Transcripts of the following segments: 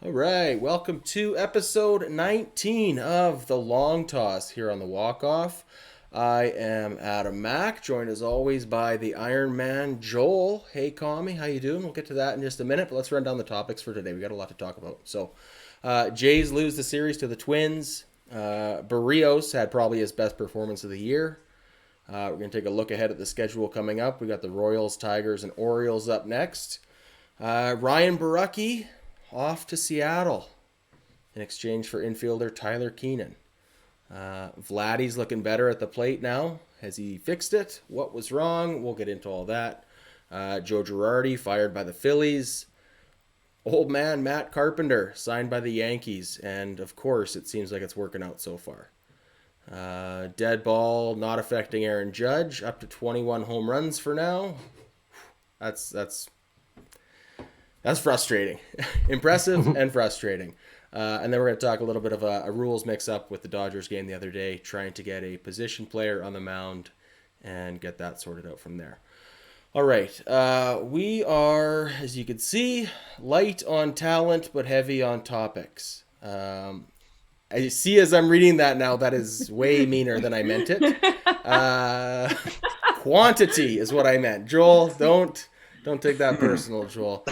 All right, welcome to episode 19 of the Long Toss here on the Walkoff. I am Adam Mack, joined as always by the Iron Man Joel. Hey, Kami, how you doing? We'll get to that in just a minute, but let's run down the topics for today. We got a lot to talk about. Jays lose the series to the Twins. Barrios had probably his best performance of the year. We're going to take a look ahead at the schedule coming up. We got the Royals, Tigers, and Orioles up next. Ryan Borucki off to Seattle in exchange for infielder Tyler Keenan. Vladdy's looking better at the plate now. Has he fixed it? What was wrong? We'll get into all that. Joe Girardi fired by the Phillies. Old man Matt Carpenter signed by the Yankees. And of course, it seems like it's working out so far. Dead ball not affecting Aaron Judge. Up to 21 home runs for now. That's frustrating. Impressive and frustrating. And then we're going to talk a little bit of a rules mix-up with the Dodgers game the other day, trying to get a position player on the mound and get that sorted out from there. All right. We are, as you can see, light on talent but heavy on topics. I see as I'm reading that now, that is way meaner than I meant it. Quantity is what I meant. Joel, don't take that personal, Joel.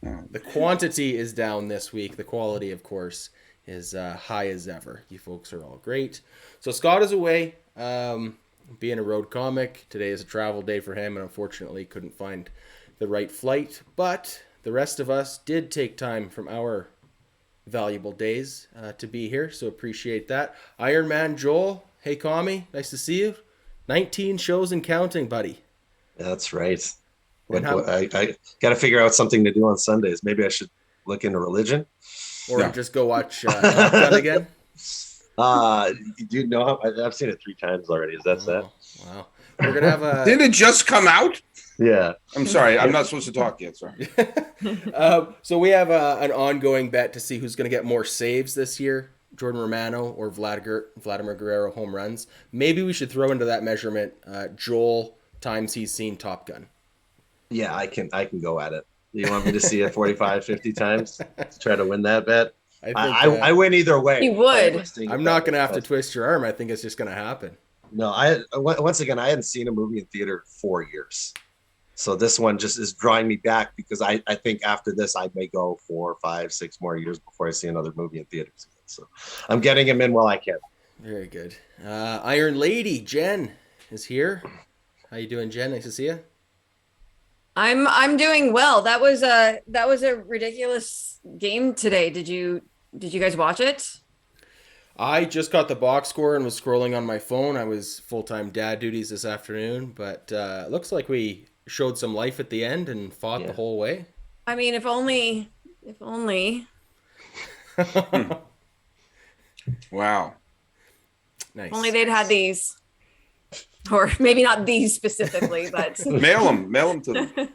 The quantity is down this week. The quality, of course, is high as ever. You folks are all great. So Scott is away, being a road comic. Today is a travel day for him, and unfortunately couldn't find the right flight. But the rest of us did take time from our valuable days to be here, so appreciate that. Iron Man Joel, hey Kami, nice to see you. 19 shows and counting, buddy. That's right. I got to figure out something to do on Sundays. Maybe I should look into religion. Or just go watch Top Gun again. You know, I've seen it 3 times already. Is that sad? Wow. We're going to have a... Didn't it just come out? Yeah. I'm sorry. I'm not supposed to talk yet. Sorry. So we have an ongoing bet to see who's going to get more saves this year. Jordan Romano or Vladimir Guerrero home runs. Maybe we should throw into that measurement Joel times he's seen Top Gun. Yeah, I can go at it. You want me to see it 45, 50 times to try to win that bet? I win either way. You would. I'm not going to have to twist your arm. I think it's just going to happen. No, once again, I hadn't seen a movie in theater 4 years. So this one just is drawing me back because I think after this, I may go 4, 5, 6 more years before I see another movie in theaters. So I'm getting him in while I can. Very good. Iron Lady, Jen, is here. How you doing, Jen? Nice to see you. I'm doing well. That was a ridiculous game today. Did you guys watch it? I just got the box score and was scrolling on my phone. I was full-time dad duties this afternoon, but looks like we showed some life at the end and fought the whole way. I mean, if only. Wow. Nice. Only they'd had these. Or maybe not these specifically, but Mail them to them.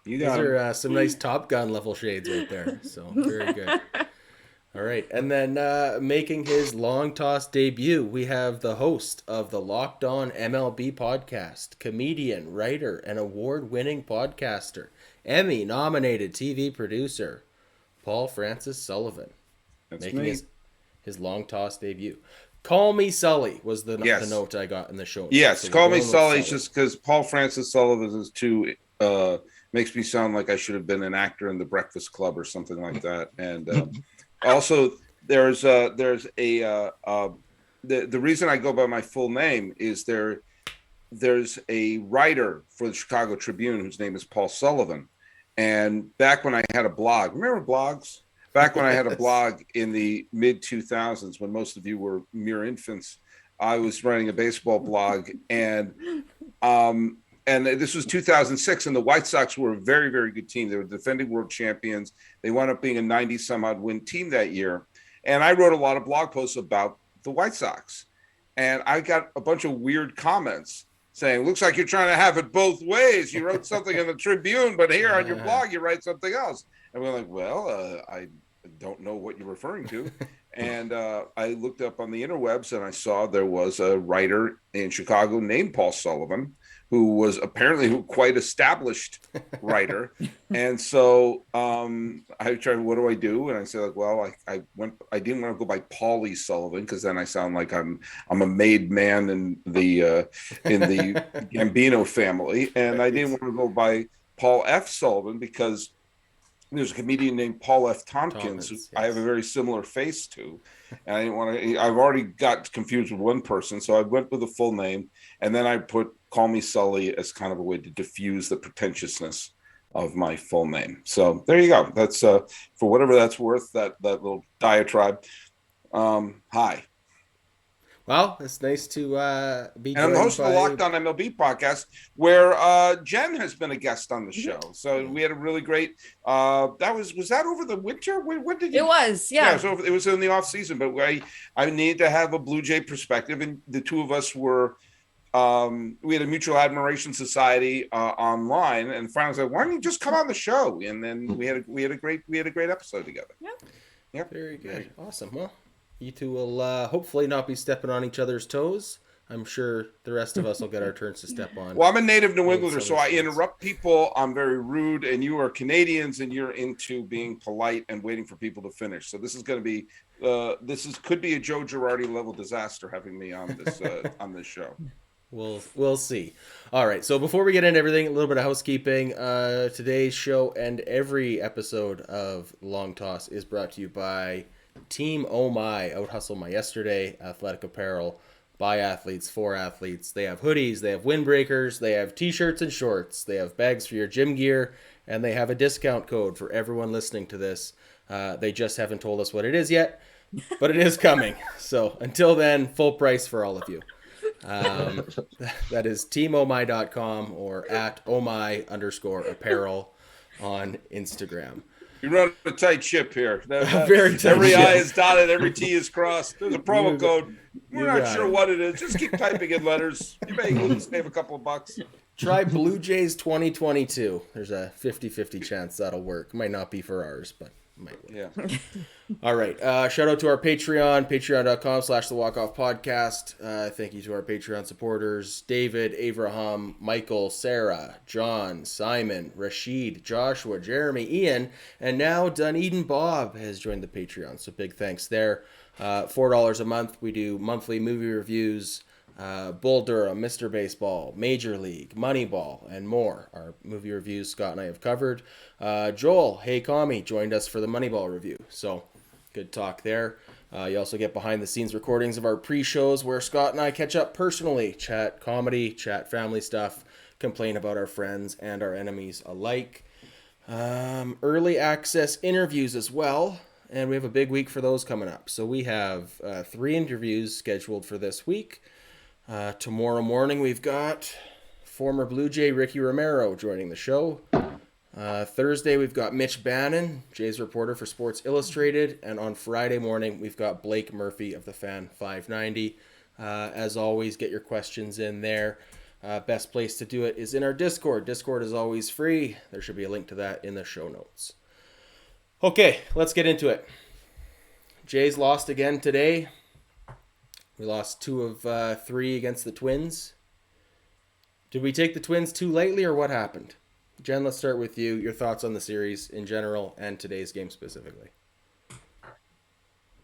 These are some nice Top Gun level shades right there. So very good. All right. And then making his long toss debut, we have the host of the Locked On MLB podcast, comedian, writer, and award-winning podcaster, Emmy-nominated TV producer, Paul Francis Sullivan. That's making me. his long toss debut. Call me Sully was the note I got in the show. Yes, so call me Sully just because Paul Francis Sullivan is too makes me sound like I should have been an actor in The Breakfast Club or something like that. And also, there's the reason I go by my full name is there's a writer for the Chicago Tribune whose name is Paul Sullivan, and back when I had a blog, remember blogs? Back when I had a blog in the mid 2000s, when most of you were mere infants, I was running a baseball blog, and this was 2006, and the White Sox were a very, very good team. They were defending world champions. They wound up being a 90-some-odd win team that year, and I wrote a lot of blog posts about the White Sox, and I got a bunch of weird comments saying, "Looks like you're trying to have it both ways. You wrote something in the Tribune, but here on your blog you write something else." And we're like, well, I don't know what you're referring to. And I looked up on the interwebs and I saw there was a writer in Chicago named Paul Sullivan who was apparently quite established writer. And so I tried, what do I do? And I said, like, well, I didn't want to go by Paulie Sullivan because then I sound like I'm a made man in the Gambino family. And I didn't want to go by Paul F. Sullivan because there's a comedian named Paul F. Tompkins who yes. I have a very similar face to. And I didn't want to, I've already got confused with one person. So I went with a full name. And then I call me Sully as kind of a way to diffuse the pretentiousness of my full name. So there you go. That's for whatever that's worth, that little diatribe. Hi. Well, it's nice to be and I'm the host of the Locked On MLB podcast, where Jen has been a guest on the show. So we had a really great. Was that over the winter? When did you? It was, yeah. It was in the off season, but I need to have a Blue Jay perspective, and the two of us were. We had a mutual admiration society online, and finally said, "Why don't you just come on the show?" And then we had a great episode together. Yeah. Very good. Awesome. Well, you two will hopefully not be stepping on each other's toes. I'm sure the rest of us will get our turns to step on. Well, I'm a native New Englander, so I interrupt people. I'm very rude, and you are Canadians, and you're into being polite and waiting for people to finish. So this is going to be could be a Joe Girardi level disaster having me on this on this show. We'll see. All right. So before we get into everything, a little bit of housekeeping. Today's show and every episode of Long Toss is brought to you by Team Oh My. Out hustle my yesterday. Athletic apparel by athletes for athletes. They have hoodies. They have windbreakers. They have t-shirts and shorts. They have bags for your gym gear, and they have a discount code for everyone listening to this. They just haven't told us what it is yet, but it is coming. So until then, full price for all of you. That is teamomai.com or at omai_apparel on Instagram. You run a tight ship here. Very tight every ship. I is dotted, every T is crossed. There's a promo code. We're not sure what it is. Just keep typing in letters. You may save a couple of bucks. Try Blue Jays 2022. There's a 50-50 chance that'll work. Might not be for ours, but might work. Yeah. All right. Shout out to our Patreon, patreon.com/the Walkoff podcast. Thank you to our Patreon supporters, David, Abraham, Michael, Sarah, John, Simon, Rashid, Joshua, Jeremy, Ian, and now Dunedin Bob has joined the Patreon. So big thanks there. $4 a month. We do monthly movie reviews, Bull Durham, Mr. Baseball, Major League, Moneyball, and more. Our movie reviews Scott and I have covered. Joel, Hey Kami, joined us for the Moneyball review. So good talk there. You also get behind the scenes recordings of our pre-shows where Scott and I catch up personally, chat comedy, chat family stuff, complain about our friends and our enemies alike. Early access interviews as well. And we have a big week for those coming up. So we have 3 interviews scheduled for this week. Tomorrow morning, we've got former Blue Jay Ricky Romero joining the show. Thursday, we've got Mitch Bannon, Jay's reporter for Sports Illustrated. And on Friday morning, we've got Blake Murphy of the Fan 590. As always, get your questions in there. Best place to do it is in our Discord. Discord is always free. There should be a link to that in the show notes. Okay, let's get into it. Jays lost again today. We lost 2 of 3 against the Twins. Did we take the Twins too lightly, or what happened? Jen, let's start with you. Your thoughts on the series in general and today's game specifically.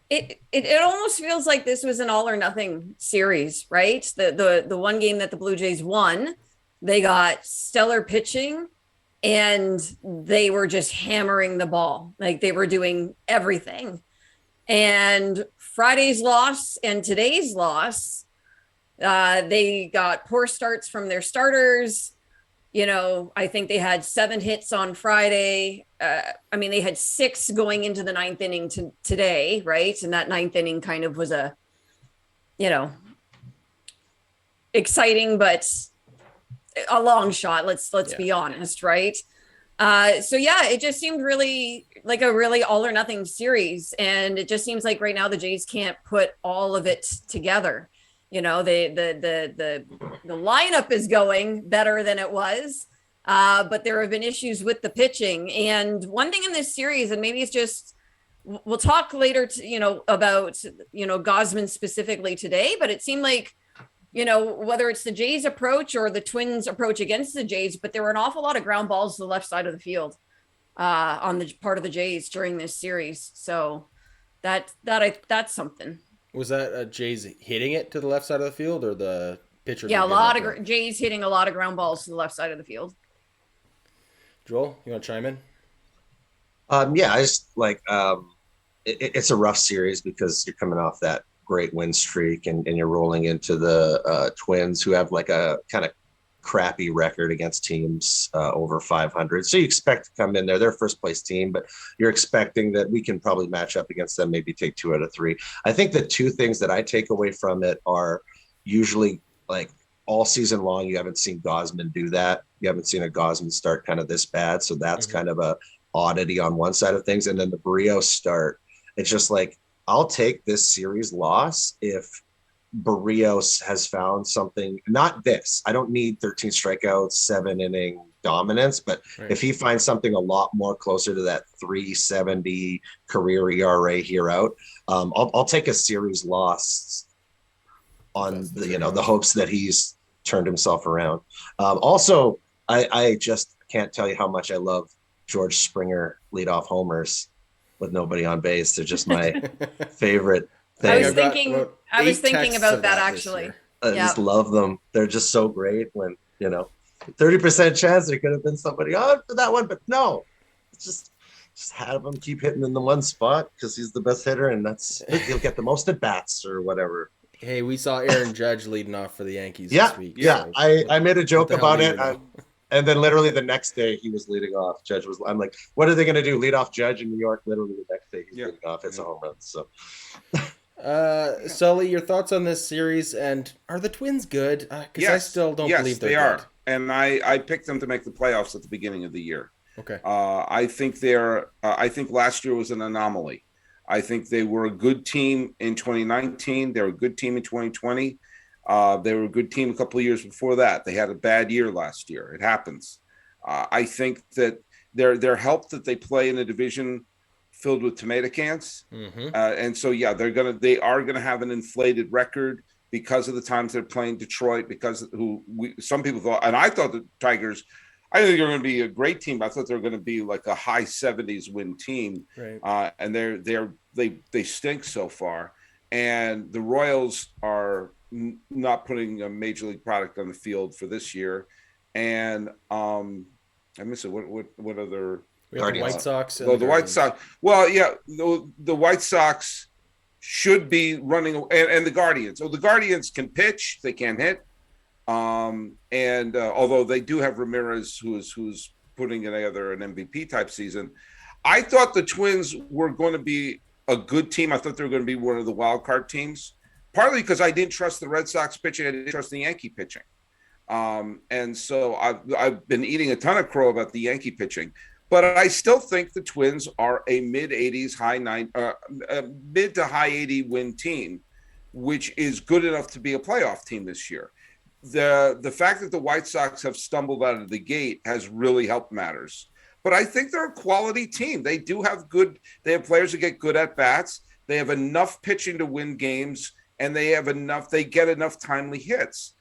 It almost feels like this was an all or nothing series, right? The one game that the Blue Jays won, they got stellar pitching and they were just hammering the ball. Like they were doing everything. And Friday's loss and today's loss, they got poor starts from their starters. You know, I think they had 7 hits on Friday. They had 6 going into the 9th inning today, right? And that 9th inning kind of was a, exciting, but a long shot. Let's be honest, right? It just seemed really like a really all or nothing series. And it just seems like right now the Jays can't put all of it together. You know, the lineup is going better than it was, but there have been issues with the pitching. And one thing in this series, and maybe it's just, we'll talk later, about, Gausman specifically today, but it seemed like whether it's the Jays approach or the Twins approach against the Jays, but there were an awful lot of ground balls to the left side of the field on the part of the Jays during this series. So that's something. Was that Jays hitting it to the left side of the field, or the pitcher? Yeah, a lot of Jays hitting a lot of ground balls to the left side of the field. Joel, you want to chime in? Yeah, I just like it's a rough series because you're coming off that great win streak and you're rolling into the Twins, who have like a kind of crappy record against teams over 500. So you expect to come in there, they're first place team, but you're expecting that we can probably match up against them, maybe take 2 out of 3. I think the 2 things that I take away from it are usually like all season long, you haven't seen Gausman do that. You haven't seen a Gausman start kind of this bad. So that's kind of a oddity on one side of things. And then the Barrios start, it's just like, I'll take this series loss if Barrios has found something, not this. I don't need 13 strikeouts, 7-inning dominance, but if he finds something a lot more closer to that 370 career ERA here out, I'll take a series loss on the hopes that he's turned himself around. Also, I just can't tell you how much I love George Springer leadoff homers with nobody on base. They're just my favorite thing. I was thinking about that actually. I just love them. They're just so great when, 30% chance there could have been somebody on for that one, but no, it's just have him keep hitting in the one spot because he's the best hitter, and he'll get the most at bats or whatever. Hey, we saw Aaron Judge leading off for the Yankees this week. Yeah, so I made a joke about it. And then literally the next day he was leading off. I'm like, what are they going to do? Lead off Judge in New York? Literally the next day he's leading off. It's a home run. So, Sully, your thoughts on this series, and are the Twins good? Because I still don't believe they're good. Are. And I picked them to make the playoffs at the beginning of the year. Okay. I think I think last year was an anomaly. I think they were a good team in 2019. They were a good team in 2020. They were a good team a couple of years before that. They had a bad year last year. It happens. I think that they're helped that they play in a division filled with tomato cans. And so, they are gonna have an inflated record because of the times they're playing Detroit, because some people thought, and I thought the Tigers, I think they're going to be a great team. I thought they were going to be like a high 70s win team. Right. And they stink so far. And the Royals are not putting a major league product on the field for this year. And I miss it. What other? The White Sox. The White Sox. Well, yeah, the White Sox should be running, and the Guardians. So the Guardians can pitch, they can't hit. Although they do have Ramirez, who's putting together an MVP type season, I thought the Twins were going to be a good team. I thought they were going to be one of the wild card teams, partly because I didn't trust the Red Sox pitching, I didn't trust the Yankee pitching, and so I've been eating a ton of crow about the Yankee pitching. But I still think the Twins are a mid to high 80 win team, which is good enough to be a playoff team this year. The fact that the White Sox have stumbled out of the gate has really helped matters. But I think they're a quality team. They have players who get good at bats. They have enough pitching to win games, and they get enough timely hits.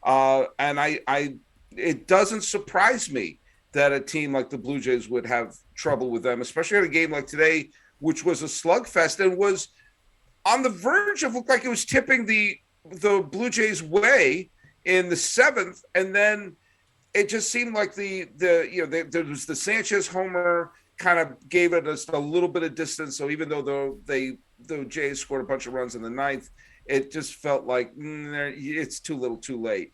It doesn't surprise me that a team like the Blue Jays would have trouble with them, especially in a game like today, which was a slugfest and was on the verge of looked like it was tipping the Blue Jays' way in the 7th, and then it just seemed like there was the Sanchez homer kind of gave it just a little bit of distance. So even though the Jays scored a bunch of runs in the 9th, it just felt like it's too little, too late.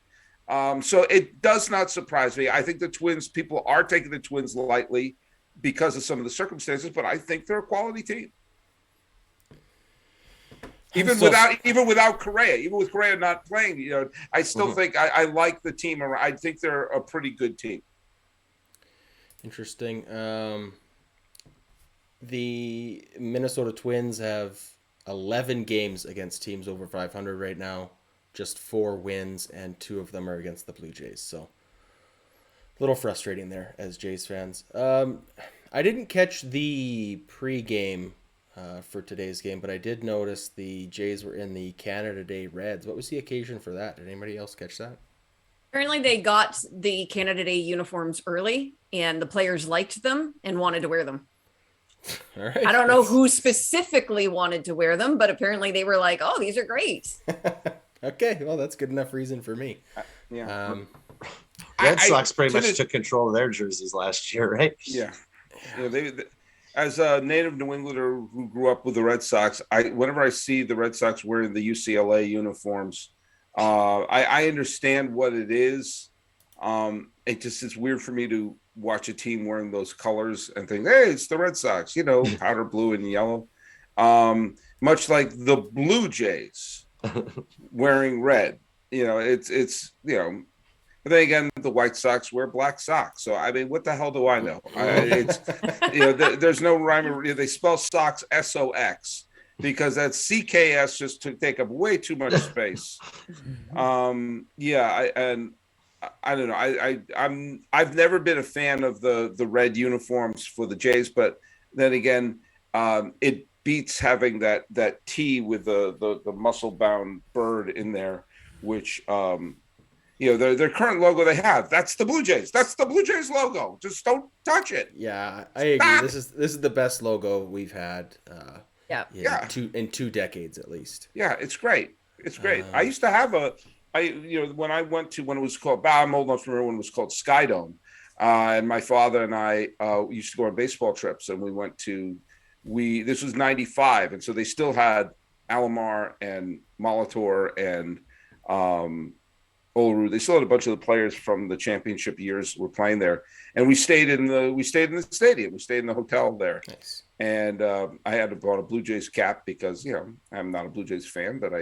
So it does not surprise me. I think the Twins, people are taking the Twins lightly because of some of the circumstances, but I think they're a quality team. Even without Correa, even with Correa not playing, I still think I like the team. I think they're a pretty good team. Interesting. The Minnesota Twins have 11 games against teams over 500 right now. Just 4 wins, and 2 of them are against the Blue Jays. So a little frustrating there as Jays fans. I didn't catch the pregame for today's game, but I did notice the Jays were in the Canada Day Reds. What was the occasion for that? Did anybody else catch that? Apparently, they got the Canada Day uniforms early, and the players liked them and wanted to wear them. All right. I don't know who specifically wanted to wear them, but apparently they were like, "Oh, these are great." Okay, well, that's good enough reason for me. Yeah. Red Sox pretty much took control of their jerseys last year, right? Yeah. They as a native New Englander who grew up with the Red Sox, whenever I see the Red Sox wearing the UCLA uniforms, I understand what it is. It's weird for me to watch a team wearing those colors and think, hey, it's the Red Sox, powder blue and yellow. Much like the Blue Jays wearing red. It's but then again, the White Sox wear black socks. So, I mean, what the hell do I know? There's no rhyme or reason. They spell socks S-O-X because that CKS just to take up way too much space. I don't know. I've never been a fan of the red uniforms for the Jays, but then again, it beats having that T with the muscle-bound bird in there, which their current logo they have. That's the Blue Jays. That's the Blue Jays logo. Just don't touch it. Yeah, I agree. This is the best logo we've had. In 2 decades at least. Yeah, it's great. It's great. I used to have when it was called. I'm old enough to remember when it was called Skydome, and my father and I used to go on baseball trips, and we went to. This was '95, and so they still had Alomar and Molitor and Olerud. They still had a bunch of the players from the championship years were playing there, and we stayed in the stadium. We stayed in the hotel there. Nice. And I had to bought a Blue Jays cap because I'm not a Blue Jays fan, but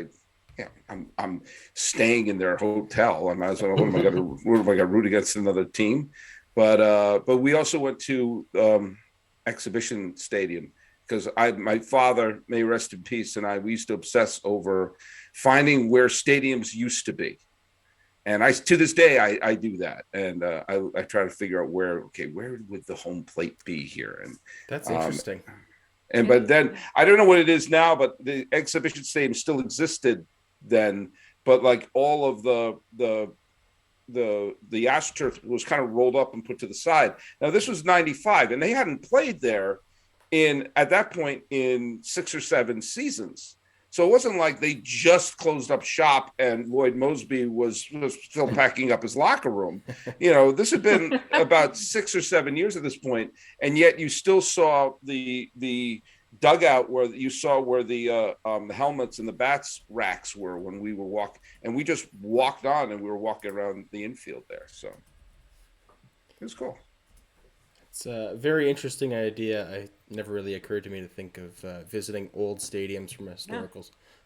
I'm staying in their hotel. I might as well. What am I going to root against another team? But we also went to Exhibition Stadium because my father, may rest in peace, and we used to obsess over finding where stadiums used to be. And to this day, I do that. And I try to figure out where would the home plate be here? And that's interesting. But then I don't know what it is now, but the Exhibition Stadium still existed then. But like all of the AstroTurf was kind of rolled up and put to the side. Now this was '95, and they hadn't played there at that point in 6 or 7 seasons. So it wasn't like they just closed up shop and Lloyd Mosby was still packing up his locker room. This had been about 6 or 7 years at this point, and yet you still saw the dugout where the helmets and the bats racks were when we were walking, and we just walked on and we were walking around the infield there. So it was cool. It's a very interesting idea. It never really occurred to me to think of visiting old stadiums from a historical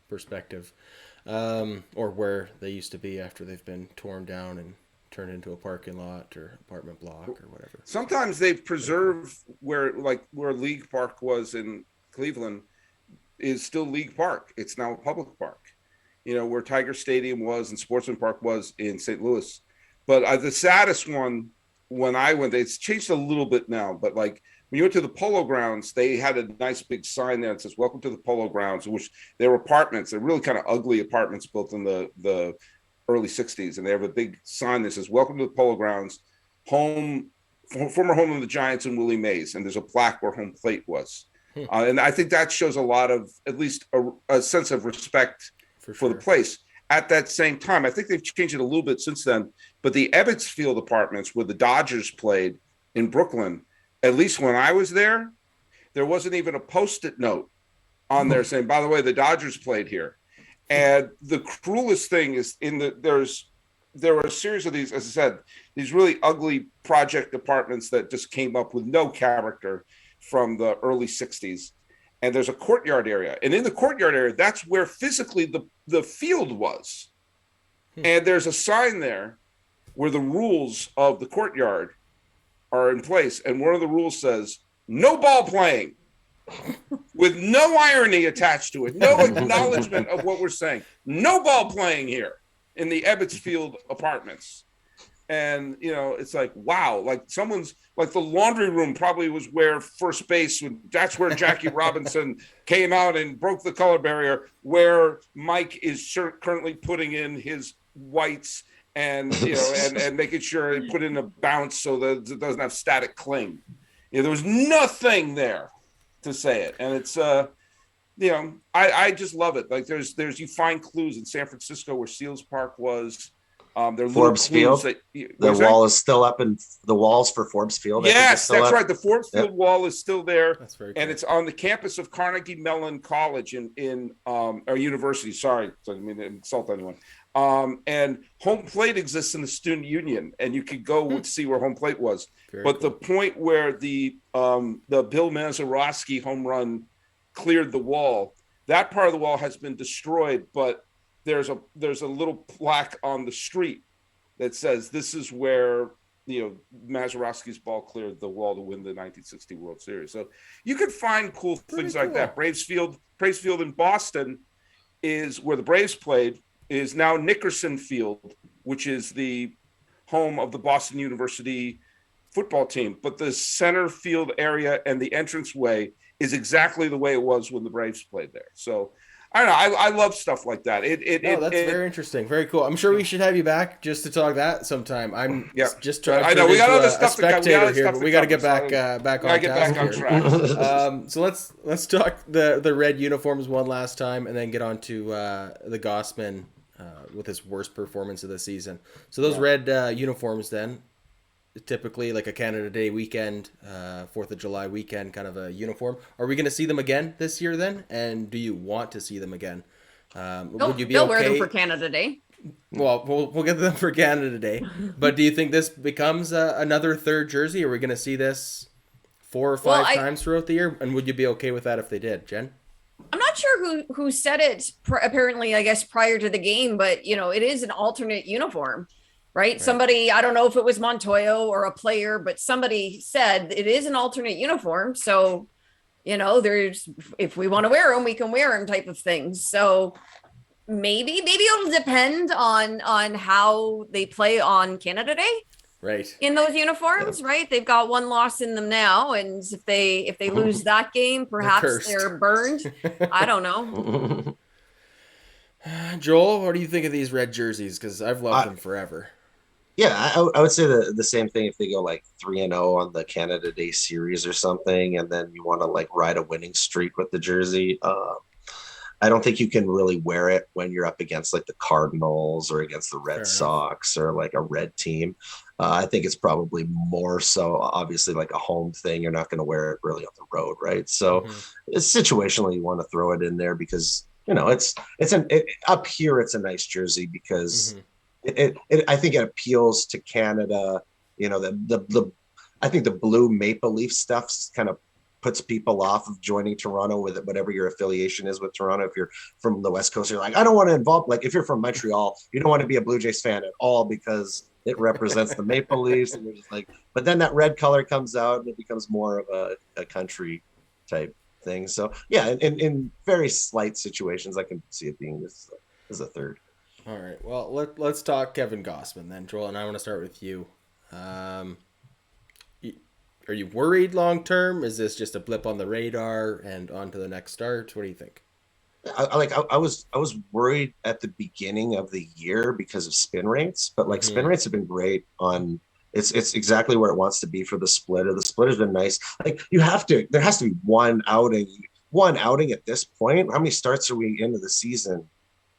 perspective, or where they used to be after they've been torn down and turned into a parking lot or apartment block or whatever. Sometimes they've preserved where League Park was in Cleveland is still League Park. It's now a public park. Where Tiger Stadium was and Sportsman Park was in St. Louis. But the saddest one, when I went, it's changed a little bit now, but like when you went to the Polo Grounds, they had a nice big sign there that says, "Welcome to the Polo Grounds," which they were apartments. They're really kind of ugly apartments built in the early 60s. And they have a big sign that says, "Welcome to the Polo Grounds, former home of the Giants and Willie Mays." And there's a plaque where home plate was. And I think that shows a lot of, at least a sense of respect for the place. At that same time, I think they've changed it a little bit since then, but the Ebbets Field apartments where the Dodgers played in Brooklyn, at least when I was there wasn't even a Post-it note on there saying, by the way, the Dodgers played here. And the cruelest thing is there were a series of these, as I said, these really ugly project apartments that just came up with no character from the early 60s. And there's a courtyard area. And in the courtyard area, that's where physically the field was. And there's a sign there where the rules of the courtyard are in place. And one of the rules says, "No ball playing," with no irony attached to it, no acknowledgement of what we're saying. No ball playing here in the Ebbets Field apartments. And, it's like, wow, like someone's like the laundry room probably was where first base, that's where Jackie Robinson came out and broke the color barrier, where Mike is currently putting in his whites and, and making sure he put in a bounce so that it doesn't have static cling. There was nothing there to say it. And it's, I just love it. Like you find clues in San Francisco where Seals Park was. Forbes Field. The wall is still up, and the walls for Forbes Field. Yes, that's right. The Forbes Field wall is still there. That's very and cool. It's on the campus of Carnegie Mellon College or university. Sorry, I didn't mean to insult anyone. And home plate exists in the student union, and you could go see where home plate was. But the point where the Bill Mazeroski home run cleared the wall, that part of the wall has been destroyed, but there's a little plaque on the street that says this is where Mazeroski's ball cleared the wall to win the 1960 World Series. So you could find cool things like that. Braves Field in Boston is where the Braves played, is now Nickerson Field, which is the home of the Boston University football team. But the center field area and the entranceway is exactly the way it was when the Braves played there. So I don't know. I love stuff like that. That's very interesting. Very cool. I'm sure we should have you back just to talk that sometime. I'm just trying. I know we got other stuff to spectator here, but we got to get back on track. So let's talk the red uniforms one last time, and then get on to the Gausman with his worst performance of the season. So those red uniforms then. Typically like a Canada Day weekend, 4th of July weekend kind of a uniform. Are we going to see them again this year then? And do you want to see them again? Would you be they'll okay? wear them for Canada Day. Well, we'll get them for Canada Day. But do you think this becomes another third jersey? Are we going to see this 4 or 5 times throughout the year? And would you be okay with that if they did, Jen? I'm not sure who said it apparently, I guess, prior to the game, but, it is an alternate uniform. Right. Somebody, I don't know if it was Montoyo or a player, but somebody said it is an alternate uniform. So, there's, if we want to wear them, we can wear them type of things. So maybe it'll depend on how they play on Canada Day. Right. In those uniforms, right? They've got one loss in them now. And if they lose that game, perhaps they're burned. I don't know. Joel, what do you think of these red jerseys? Because I've loved them forever. Yeah, I would say the same thing if they go like 3-0 on the Canada Day series or something, and then you want to like ride a winning streak with the jersey. I don't think you can really wear it when you're up against like the Cardinals or against the Red Sox or like a red team. I think it's probably more so obviously like a home thing. You're not going to wear it really on the road, right? So it's situationally you want to throw it in there because up here it's a nice jersey because I think it appeals to Canada. I think the blue maple leaf stuff kind of puts people off of joining Toronto with it, whatever your affiliation is with Toronto. If you're from the West Coast, you're like, I don't want to involve, like if you're from Montreal, you don't want to be a Blue Jays fan at all because it represents the Maple Leafs. And you're just like, but then that red color comes out and it becomes more of a country type thing. So yeah, in very slight situations, I can see it being this as a third. All right. Well, let's talk Kevin Gausman then, Joel, and I want to start with you. Are you worried long term? Is this just a blip on the radar and on to the next start? What do you think? I was worried at the beginning of the year because of spin rates, but like spin rates have been great on. It's exactly where it wants to be for the splitter. The splitter's been nice. Like there has to be one outing at this point. How many starts are we into the season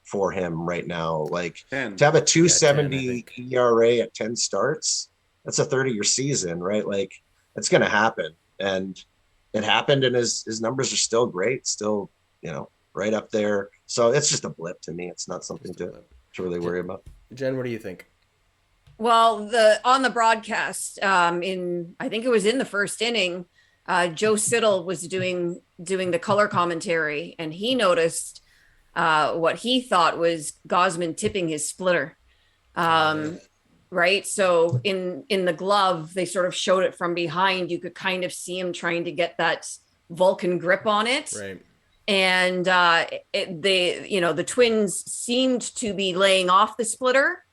for him right now? Like 10. To have a 2.70 ERA at 10 starts, that's a 30-year season, right? Like it's going to happen. And it happened, and his numbers are still great, still, right up there. So it's just a blip to me. It's not something to really worry about. Jen, what do you think? Well, on the broadcast, I think it was in the first inning, Joe Siddall was doing the color commentary, and he noticed what he thought was Gausman tipping his splitter. Right. So in the glove, they sort of showed it from behind. You could kind of see him trying to get that Vulcan grip on it. Right. And the Twins seemed to be laying off the splitter.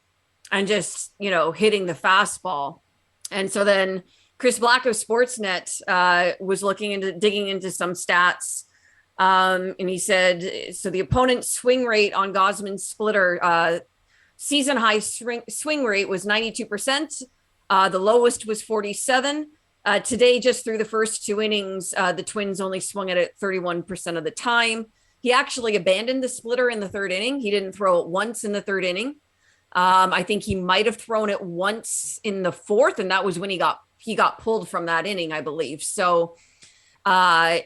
and just, hitting the fastball. And so then Chris Black of Sportsnet was digging into some stats. And he said, so the opponent's swing rate on Gausman's splitter, season high swing rate was 92%. The lowest was 47. Today, just through the first 2 innings, the Twins only swung at it 31% of the time. He actually abandoned the splitter in the 3rd inning. He didn't throw it once in the 3rd inning. I think he might have thrown it once in the 4th, and that was when he got pulled from that inning, I believe. So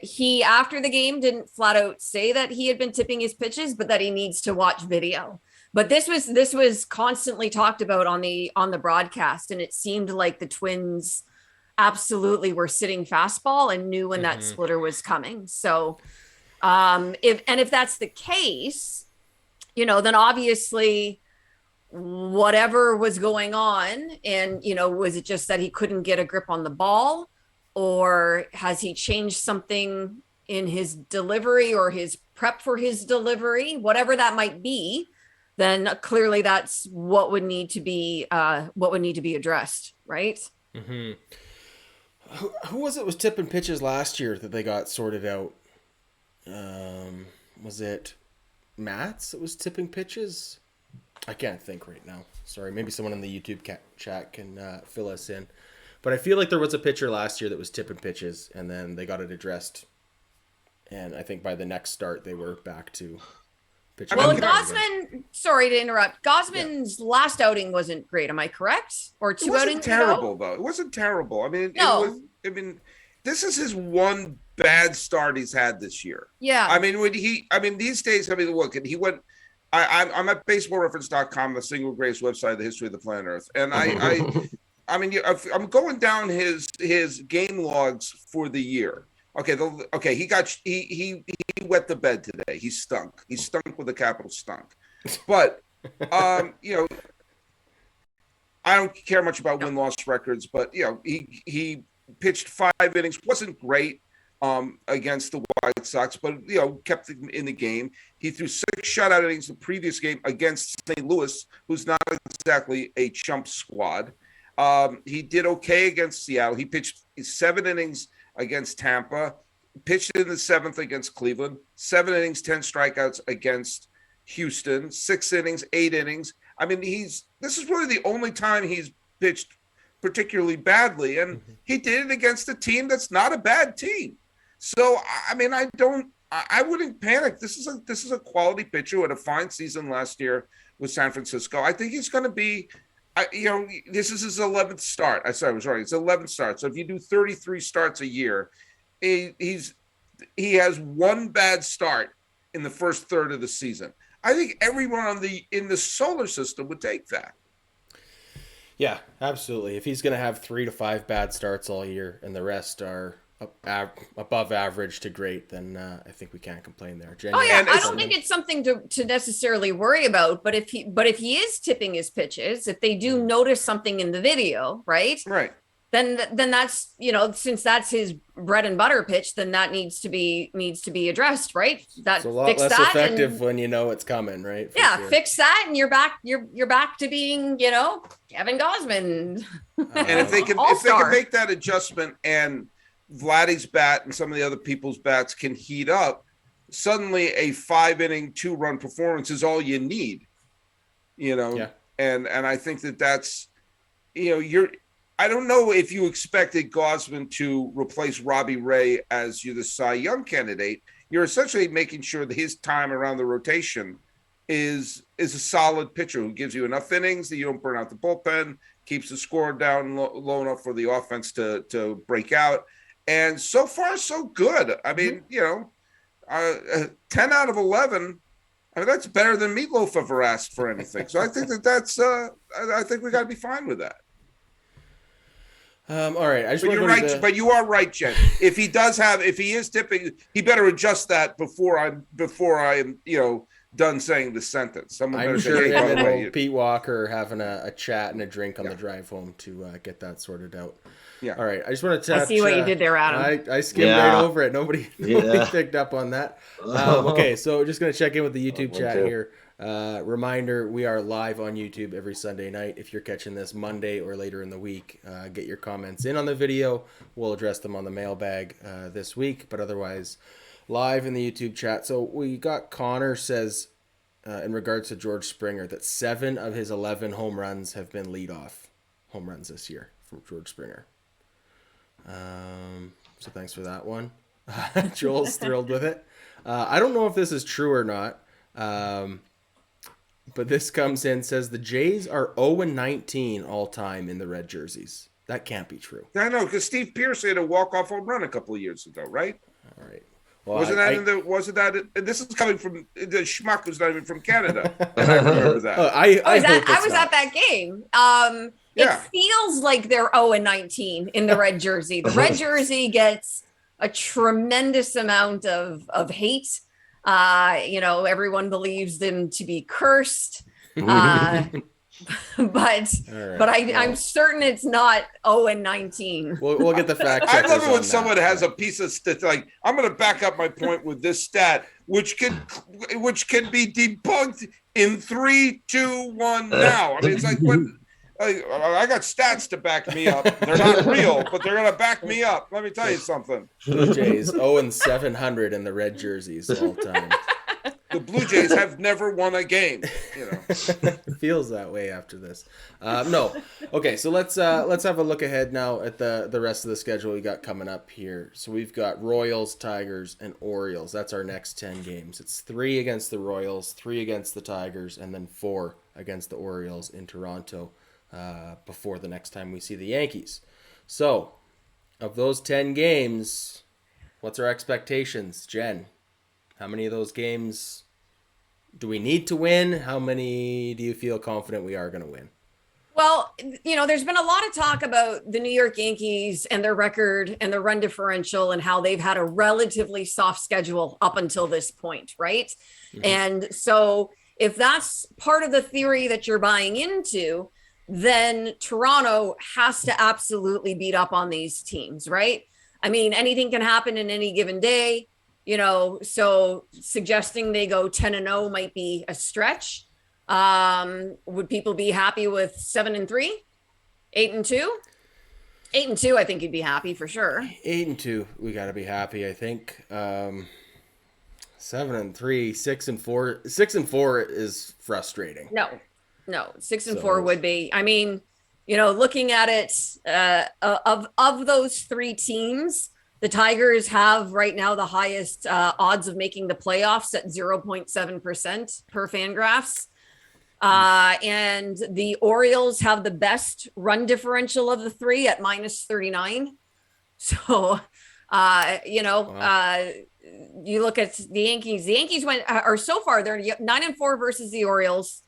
he, after the game, didn't flat out say that he had been tipping his pitches, but that he needs to watch video. But this was constantly talked about on the broadcast, and it seemed like the Twins absolutely were sitting fastball and knew when that splitter was coming. So if that's the case, then obviously whatever was going on, and was it just that he couldn't get a grip on the ball, or has he changed something in his delivery or his prep for his delivery, whatever that might be, then clearly that's what would need to be addressed, right? Mm-hmm. Who was it was tipping pitches last year that they got sorted out? Was it Mats that was tipping pitches? I can't think right now. Sorry, maybe someone in the YouTube chat can fill us in. But I feel like there was a pitcher last year that was tipping pitches, and then they got it addressed. And I think by the next start, they were back to pitching. Well, Gausman, sorry to interrupt. Gausman's last outing wasn't great. Am I correct? Or 2 outings terrible, ago? though. It wasn't terrible. I mean, No. this is his one bad start he's had this year. Yeah. I mean, these days, look, and he went. I'm at baseballreference.com, the single greatest website in the history of the planet Earth, and I'm going down his game logs for the year. Okay, he wet the bed today. He stunk. He stunk with a capital stunk. But I don't care much about win-loss records, but he pitched 5 innings, wasn't great against the White Sox, but kept them in the game. He threw 6 shutout innings the previous game against St. Louis, who's not exactly a chump squad. He did okay against Seattle. He pitched 7 innings against Tampa, pitched in the 7th against Cleveland, 7 innings, 10 strikeouts against Houston, 6 innings, 8 innings. I mean, this is really the only time he's pitched particularly badly, and he did it against a team that's not a bad team. So, I mean, I wouldn't panic. This is a quality pitcher who had a fine season last year with San Francisco. I think he's going to be, this is his 11th start. It's 11th start. So if you do 33 starts a year, he has 1 bad start in the first third of the season. I think everyone in the solar system would take that. Yeah, absolutely. If he's going to have 3 to 5 bad starts all year and the rest are above average to great, then I think we can't complain there. I don't think it's something to necessarily worry about. But if he is tipping his pitches, if they do notice something in the video, right? Then that's since that's his bread and butter pitch, then that needs to be addressed, right? It's a lot less effective when you know it's coming, right? Sure. Fix that, and you're back to being Kevin Gausman. And if they can make that adjustment, and Vladdy's bat and some of the other people's bats can heat up, suddenly a 5-inning 2-run performance is all you need. And I think that's I don't know if you expected Gausman to replace Robbie Ray as the Cy Young candidate. You're essentially making sure that his time around the rotation is a solid pitcher who gives you enough innings that you don't burn out the bullpen, keeps the score down low enough for the offense to break out. And so far, so good. I mean, 10 out of 11. I mean, that's better than Meatloaf ever asked for anything. So I think that's I think we got to be fine with that. All right. But you are right, Jen. If he is tipping, he better adjust that before I'm done saying the sentence. I'm sure him and Pete Walker having a chat and a drink on the drive home to get that sorted out. Yeah. All right. I just want to touch. I see what you did there, Adam. I skimmed right over it. Nobody picked up on that. Okay. So just going to check in with the YouTube chat here. Reminder, we are live on YouTube every Sunday night. If you're catching this Monday or later in the week, get your comments in on the video. We'll address them on the mailbag this week, but otherwise live in the YouTube chat. So we got Connor says, in regards to George Springer, that 7 of his 11 home runs have been leadoff home runs this year from George Springer. So thanks for that one. Joel's thrilled with it. I don't know if this is true or not. But this comes in, says the Jays are 0-19 all time in the red jerseys. That can't be true. I know, because Steve Pierce hit a walk-off home run a couple of years ago, right? All right. Well, wasn't that this is coming from the schmuck who's not even from Canada. And I remember that. I was at that game. Yeah. It feels like they're 0-19 in the red jersey. The red jersey gets a tremendous amount of hate. Everyone believes them to be cursed. But I'm certain it's not 0-19. We'll get the fact. I love it when someone has a piece of like, I'm going to back up my point with this stat, which can be debunked in 3, 2, 1 now. I mean, it's like when I got stats to back me up. They're not real, but they're going to back me up. Let me tell you something. Blue Jays 0-700 in the red jerseys all time. The Blue Jays have never won a game. It feels that way after this. No. Okay, so let's have a look ahead now at the rest of the schedule we got coming up here. So we've got Royals, Tigers, and Orioles. That's our next 10 games. It's 3 against the Royals, 3 against the Tigers, and then 4 against the Orioles in Toronto before the next time we see the Yankees. So, of those 10 games, what's our expectations, Jen? How many of those games do we need to win? How many do you feel confident we are going to win? Well, there's been a lot of talk about the New York Yankees and their record and their run differential and how they've had a relatively soft schedule up until this point, right? Mm-hmm. And so if that's part of the theory that you're buying into, then Toronto has to absolutely beat up on these teams, right? I mean, anything can happen in any given day. So suggesting they go 10-0 might be a stretch. Would people be happy with 7-3, 8-2? 8-2, I think you'd be happy for sure. 8-2, we got to be happy, I think. 7-3, 6-4. 6-4 is frustrating. No, 6-4 would be. I mean, looking at it, of those 3 teams, the Tigers have right now the highest odds of making the playoffs at 0.7% per Fangraphs. And the Orioles have the best run differential of the 3 at -39. So, Wow. You look at the Yankees. The Yankees are so far, they're 9-4 versus the Orioles,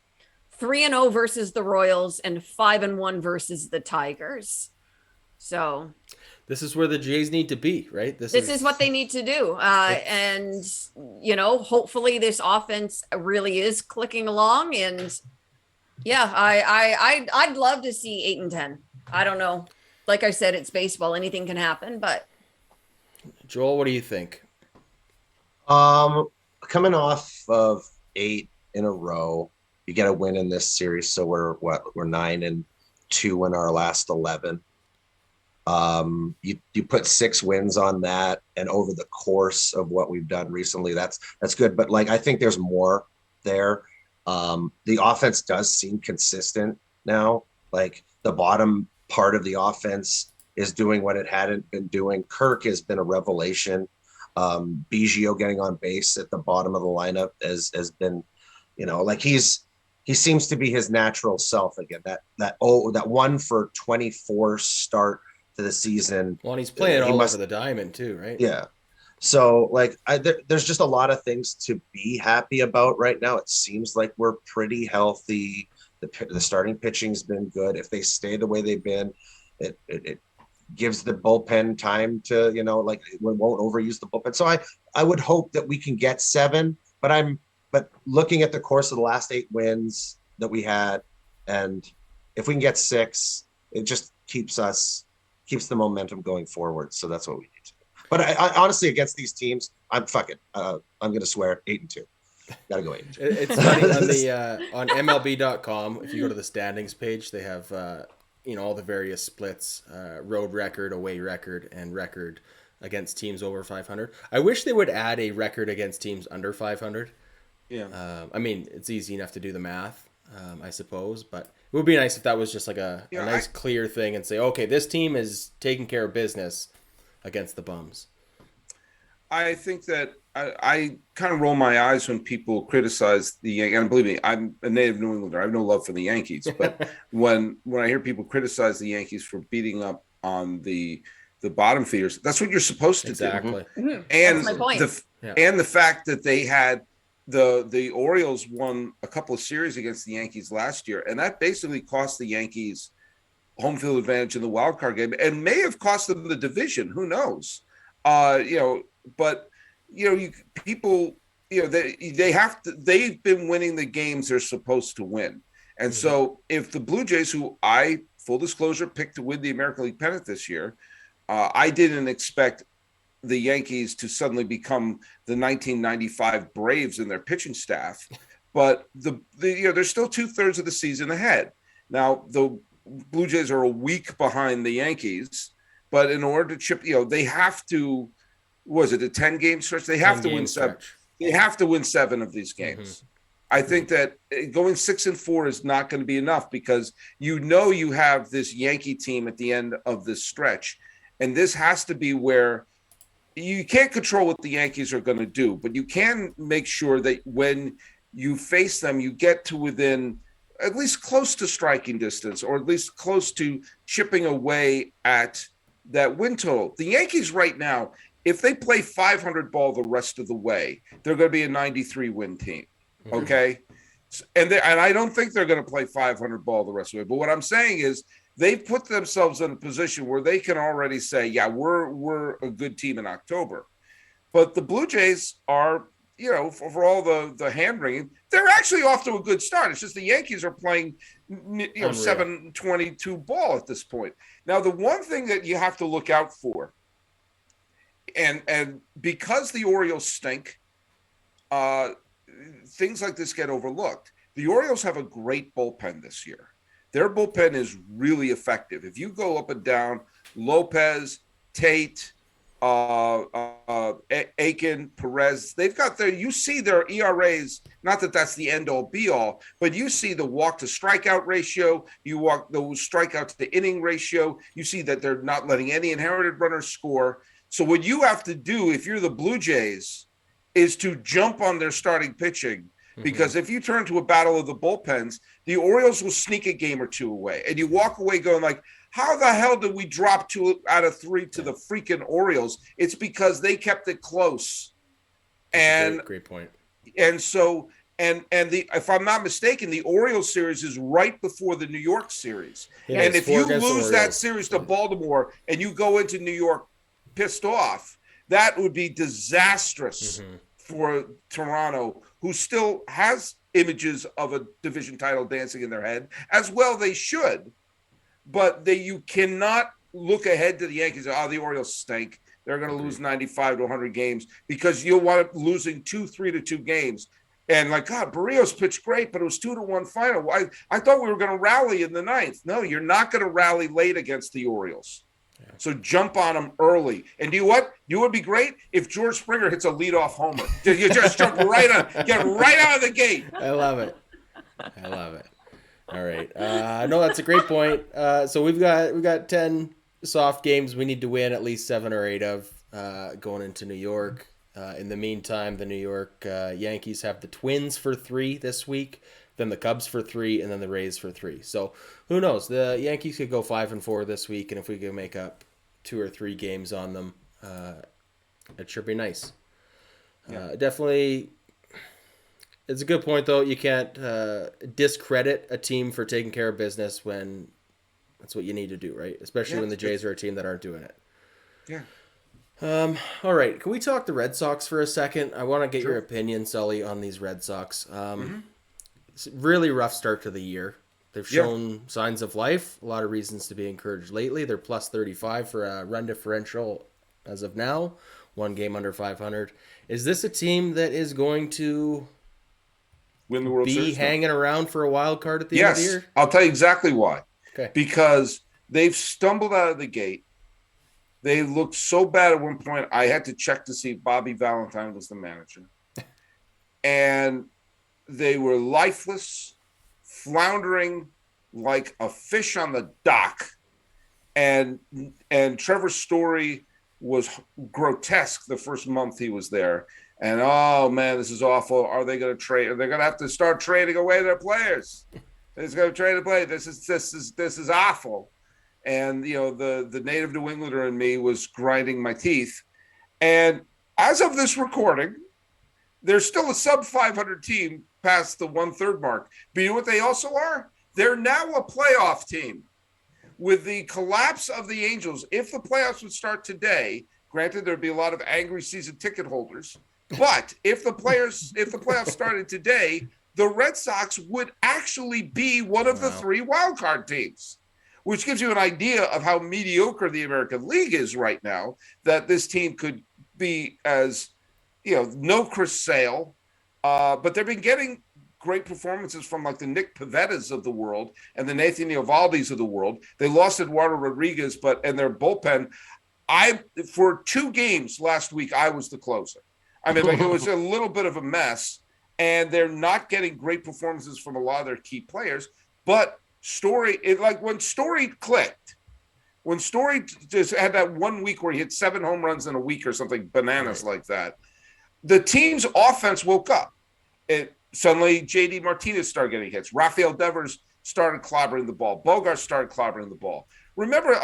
3-0 versus the Royals, and 5-1 versus the Tigers. So this is where the Jays need to be, right? This is what they need to do. And, hopefully this offense really is clicking along. And yeah, I'd love to see 8-10. I don't know. Like I said, it's baseball. Anything can happen, but. Joel, what do you think? Coming off of 8 in a row, you get a win in this series. So we're 9-2 in our last 11. You put 6 wins on that, and over the course of what we've done recently, that's good. But I think there's more there. The offense does seem consistent now. The bottom part of the offense is doing what it hadn't been doing. Kirk has been a revelation. Biggio getting on base at the bottom of the lineup has been, he seems to be his natural self again. That 1 for 24 start to the season. Well, and he's playing all over the diamond too, right? Yeah. So there's just a lot of things to be happy about right now. It seems like we're pretty healthy. The starting pitching's been good. If they stay the way they've been, it gives the bullpen time to, we won't overuse the bullpen. So I would hope that we can get 7, but looking at the course of the last 8 wins that we had, and if we can get 6, it just keeps the momentum going forward. So that's what we need to do. But I honestly, against these teams, I'm going to swear 8-2. Gotta go Angels. It's funny on the on MLB.com. If you go to the standings page, they have all the various splits: road record, away record, and record against teams over 500. I wish they would add a record against teams under 500. Yeah. I mean, it's easy enough to do the math, I suppose, but it would be nice if that was just like a nice, clear thing and say, okay, this team is taking care of business against the bums. I think that I kind of roll my eyes when people criticize the Yankees. And believe me, I'm a native New Englander. I have no love for the Yankees. But when I hear people criticize the Yankees for beating up on the bottom feeders, that's what you're supposed to do. Exactly. Mhm. And That's my point. And the fact that they had the Orioles won a couple of series against the Yankees last year, and that basically cost the Yankees home field advantage in the wild card game, and may have cost them the division. Who knows? But people, they have to. They've been winning the games they're supposed to win, and so if the Blue Jays, who I full disclosure picked to win the American League pennant this year, I didn't expect the Yankees to suddenly become the 1995 Braves in their pitching staff, but they're still 2/3 of the season ahead. Now the Blue Jays are a week behind the Yankees, but in order to chip, they have to. Was it a 10-game stretch? They have to win 7. They have to win 7 of these games. I think that going 6-4 is not going to be enough because you have this Yankee team at the end of this stretch, and this has to be where you can't control what the Yankees are going to do, but you can make sure that when you face them, you get to within at least close to striking distance, or at least close to chipping away at that win total. The Yankees right now, if they play 500 ball the rest of the way, they're going to be a 93 win team. Okay. And I don't think they're going to play 500 ball the rest of the way. But what I'm saying is they've put themselves in a position where they can already say, yeah, we're a good team in October. But the Blue Jays are, for all the hand wringing, they're actually off to a good start. It's just the Yankees are playing, 722 ball at this point. Now, the one thing that you have to look out for, and because the Orioles stink, things like this get overlooked. The Orioles have a great bullpen this year. Their bullpen is really effective. If you go up and down, Lopez, Tate, Aiken, Perez, they've got you see their ERAs, not that that's the end all be all, but you see the walk to strikeout ratio, you walk the strikeout to inning ratio, you see that they're not letting any inherited runners score. So what you have to do if you're the Blue Jays is to jump on their starting pitching, because if you turn to a battle of the bullpens, the Orioles will sneak a game or two away, and you walk away going like, how the hell did we drop 2 out of 3 to the freaking Orioles? It's because they kept it close. And great point. And so if I'm not mistaken, the Orioles series is right before the New York series. Yeah, and if you lose that Orioles series to Baltimore and you go into New York pissed off, that would be disastrous for Toronto, who still has images of a division title dancing in their head, as well they should. But you cannot look ahead to the Yankees. The Orioles stink. They're going to lose 95 to 100 games, because you'll wind up losing 3-2 games. And like, God, Barrios pitched great, but it was 2-1 final. I thought we were going to rally in the 9th. No, you're not going to rally late against the Orioles. Yeah. So jump on them early. And do you know what? You would be great if George Springer hits a leadoff homer. You just jump right on, get right out of the gate. I love it. All right. No, that's a great point. So we've got 10 soft games we need to win at least 7 or 8 of going into New York. In the meantime, the New York Yankees have the Twins for 3 this week, then the Cubs for 3, and then the Rays for 3. So who knows? The Yankees could go 5-4 this week, and if we can make up 2 or 3 games on them, it should be nice. Definitely. It's a good point, though. You can't discredit a team for taking care of business when that's what you need to do, right? Especially when the Jays are a team that aren't doing it. Yeah. All right. Can we talk the Red Sox for a second? I want to get your opinion, Sully, on these Red Sox. It's a really rough start to the year. They've shown signs of life. A lot of reasons to be encouraged lately. They're plus 35 for a run differential as of now. 1 game under 500. Is this a team that is going to win the World be Series. hanging around for a wild card at the end of the Yes, year? I'll tell you exactly why. Okay. Because they've stumbled out of the gate. They looked so bad at one point, I had to check to see if Bobby Valentine was the manager. And they were lifeless, floundering like a fish on the dock. And Trevor Story was grotesque the first month he was there. And, oh, man, this is awful. Are they going to trade? Are they going to have to start trading away their players? They're going to trade away. This is awful. And, you know, the native New Englander in me was grinding my teeth. And as of this recording, they're still a sub 500 team past the 1/3 mark. But you know what they also are? They're now a playoff team. With the collapse of the Angels, if the playoffs would start today, granted there'd be a lot of angry season ticket holders, but if the playoffs started today, the Red Sox would actually be one of the 3 wildcard teams, which gives you an idea of how mediocre the American League is right now, that this team could be as, you know, no Chris Sale, but they've been getting great performances from like the Nick Pavettas of the world and the Nathan Eovaldi's of the world. They lost Eduardo Rodriguez, and their bullpen, for 2 games last week, I was the closer. I mean, like, it was a little bit of a mess, and they're not getting great performances from a lot of their key players. But when Story clicked, when Story just had that 1 week where he hit 7 home runs in a week or something bananas like that, the team's offense woke up. Suddenly, J.D. Martinez started getting hits. Rafael Devers started clobbering the ball. Bogart started clobbering the ball. Remember,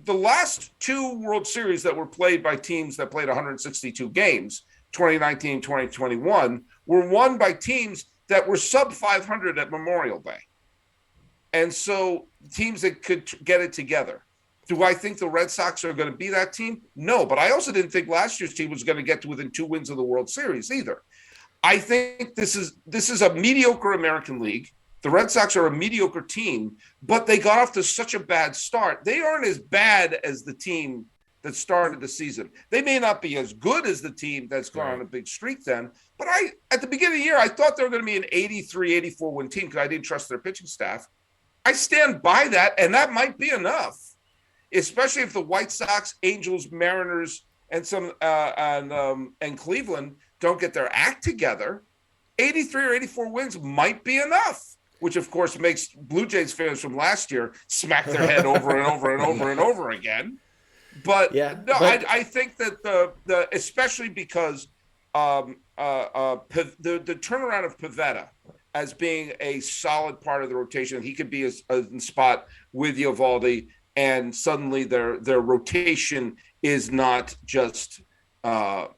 the last 2 World Series that were played by teams that played 162 games, 2019, 2021, were won by teams that were sub 500 at Memorial Day. And so teams that could get it together. Do I think the Red Sox are going to be that team? No, but I also didn't think last year's team was going to get to within 2 wins of the World Series either. I think this is a mediocre American League. The Red Sox are a mediocre team, but they got off to such a bad start. They aren't as bad as the team that started the season. They may not be as good as the team that's gone on a big streak then, but at the beginning of the year, I thought they were going to be an 83, 84 win team because I didn't trust their pitching staff. I stand by that, and that might be enough, especially if the White Sox, Angels, Mariners, and Cleveland don't get their act together. 83 or 84 wins might be enough, which of course makes Blue Jays fans from last year smack their head over and over and over and over again. But I think that especially because the turnaround of Pivetta as being a solid part of the rotation, he could be a spot with Eovaldi, and suddenly their rotation is not just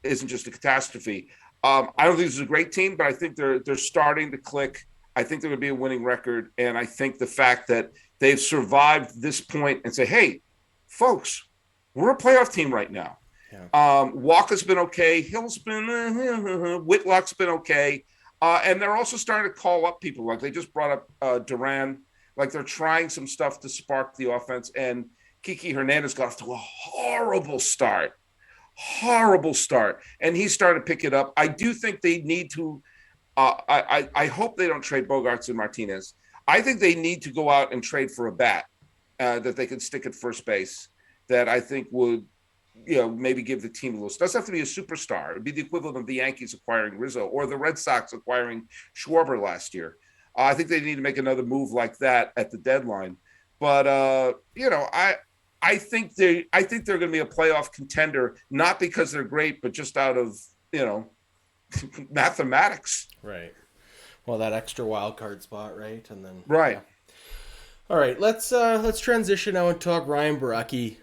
isn't just a catastrophe. I don't think this is a great team, but I think they're starting to click. I think they're going to be a winning record, and I think the fact that they've survived this point and say, "Hey, folks, we're a playoff team right now." Yeah. Walker's been okay. Hill's been Whitlock's been okay, and they're also starting to call up people. Like they just brought up Duran. Like they're trying some stuff to spark the offense, and Kiki Hernandez got off to a horrible start, and he started to pick it up. I do think they need to. I hope they don't trade Bogarts and Martinez. I think they need to go out and trade for a bat that they can stick at first base. That I think would, maybe give the team a little. It doesn't have to be a superstar. It'd be the equivalent of the Yankees acquiring Rizzo or the Red Sox acquiring Schwarber last year. I think they need to make another move like that at the deadline. But I think they're going to be a playoff contender, not because they're great, but just out of mathematics. Right. Well, that extra wild card spot, right? And then right. Yeah. All right, let's transition now and talk Ryan Baracki.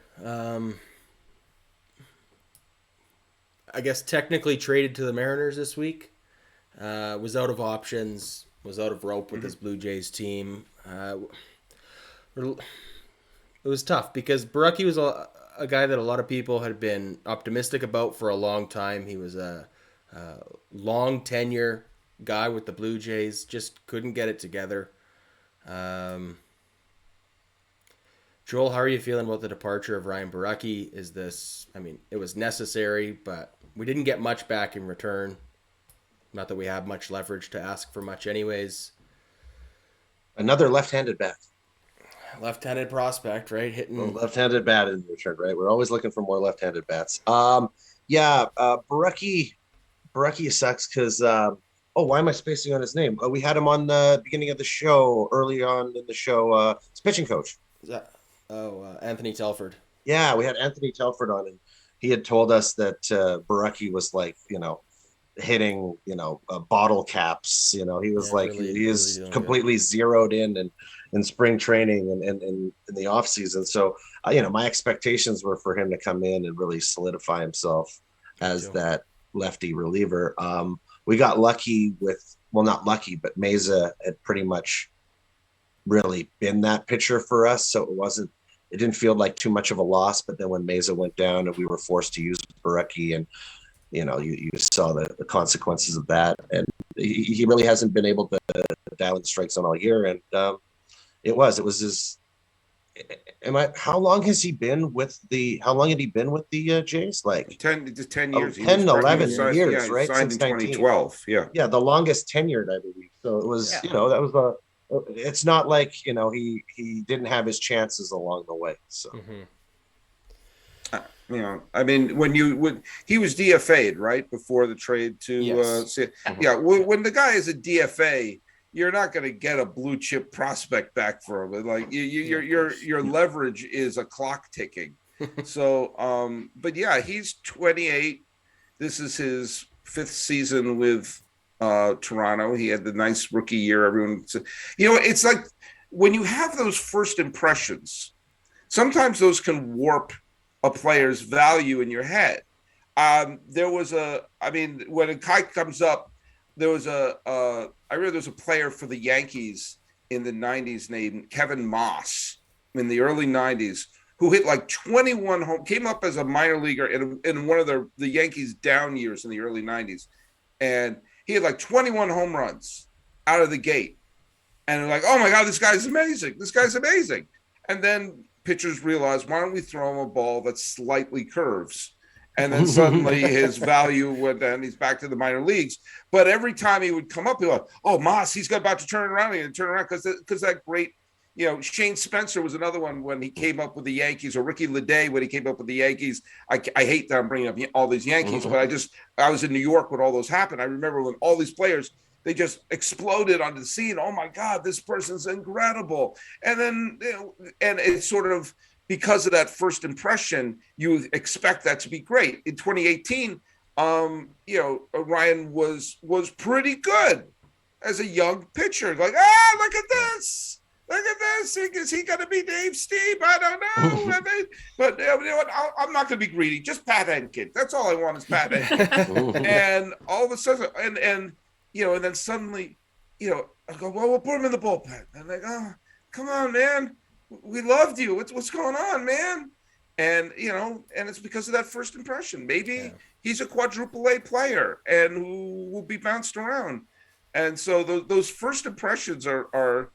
I guess technically traded to the Mariners this week. Was out of options. Was out of rope with his Blue Jays team. It was tough because Baracki was a guy that a lot of people had been optimistic about for a long time. He was a long tenure guy with the Blue Jays, just couldn't get it together. Joel, how are you feeling about the departure of Ryan Baracki? It was necessary, but we didn't get much back in return. Not that we have much leverage to ask for much anyways. Another left-handed bat. Left-handed prospect, right? Well, Hitting. left-handed bat in return, right? We're always looking for more left-handed bats. Barecki sucks because why am I spacing on his name? We had him on the beginning of the show, early on in the show. His pitching coach. Is that? Anthony Telford. Yeah, we had Anthony Telford on, and he had told us that Barecki was like, hitting, bottle caps. He was he is really completely zeroed in spring training and in the off season. So, my expectations were for him to come in and really solidify himself as that lefty reliever. We got lucky not lucky, but Meza had pretty much really been that pitcher for us. So it didn't feel like too much of a loss. But then when Meza went down and we were forced to use Barecki, and you saw the consequences of that. And he really hasn't been able to dial in the strike zone all year. And it was his. How long has he been with the Jays? Like 10 years. 10, 11 years, right? Signed Since in 2012. Yeah. Yeah, the longest tenured, I believe. So it was, that was it's not like, he didn't have his chances along the way. So I mean, when he was DFA'd right before the trade to when the guy is a DFA, you're not going to get a blue chip prospect back for him. Like your leverage is a clock ticking. So, but yeah, he's 28. This is his 5th season with Toronto. He had the nice rookie year. Everyone said, it's like when you have those first impressions, sometimes those can warp a player's value in your head. When a guy comes up, there was I remember there was a player for the Yankees in the 90s named Kevin Moss in the early 90s who hit like 21 home, came up as a minor leaguer in one of the Yankees down years in the early 90s. And he had like 21 home runs out of the gate. And they're like, oh my God, this guy's amazing. This guy's amazing. And then pitchers realized, why don't we throw him a ball that slightly curves? And then suddenly his value went down. He's back to the minor leagues. But every time he would come up, he'd be like, oh, Moss, he's about to turn around because that great, Shane Spencer was another one when he came up with the Yankees, or Ricky Leday when he came up with the Yankees. I hate that I'm bringing up all these Yankees, but I was in New York when all those happened. I remember when all these players, they just exploded onto the scene. Oh my God, this person's incredible. And then, and it's sort of, because of that first impression, you expect that to be great. In 2018, Ryan was pretty good as a young pitcher. Like, look at this. Look at this. Is he going to be Dave Steve? I don't know. But you know what? I'm not going to be greedy. Just Pat Henkin. That's all I want is Pat Henkin. And all of a sudden, and then suddenly, I go, well, we'll put him in the bullpen. And they go, oh, come on, man. We loved you. What's going on, man? And and it's because of that first impression. Maybe he's a quadruple A player and who will be bounced around. And so those first impressions are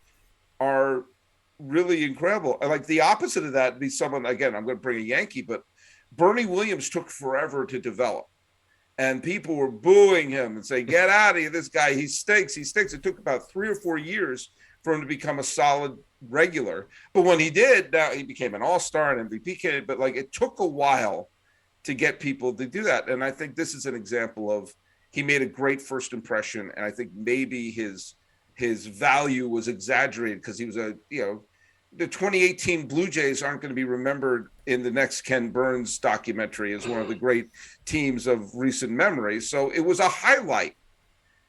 really incredible. And like the opposite of that would be someone, again, I'm going to bring a Yankee, but Bernie Williams took forever to develop. And people were booing him and saying, get out of here, this guy, he stinks. It took about 3 or 4 years for him to become a solid regular. But when he did, now he became an all-star and MVP candidate, but like it took a while to get people to do that. And I think this is an example of he made a great first impression. And I think maybe his value was exaggerated because he was the 2018 Blue Jays aren't going to be remembered in the next Ken Burns documentary as one of the great teams of recent memory. So it was a highlight.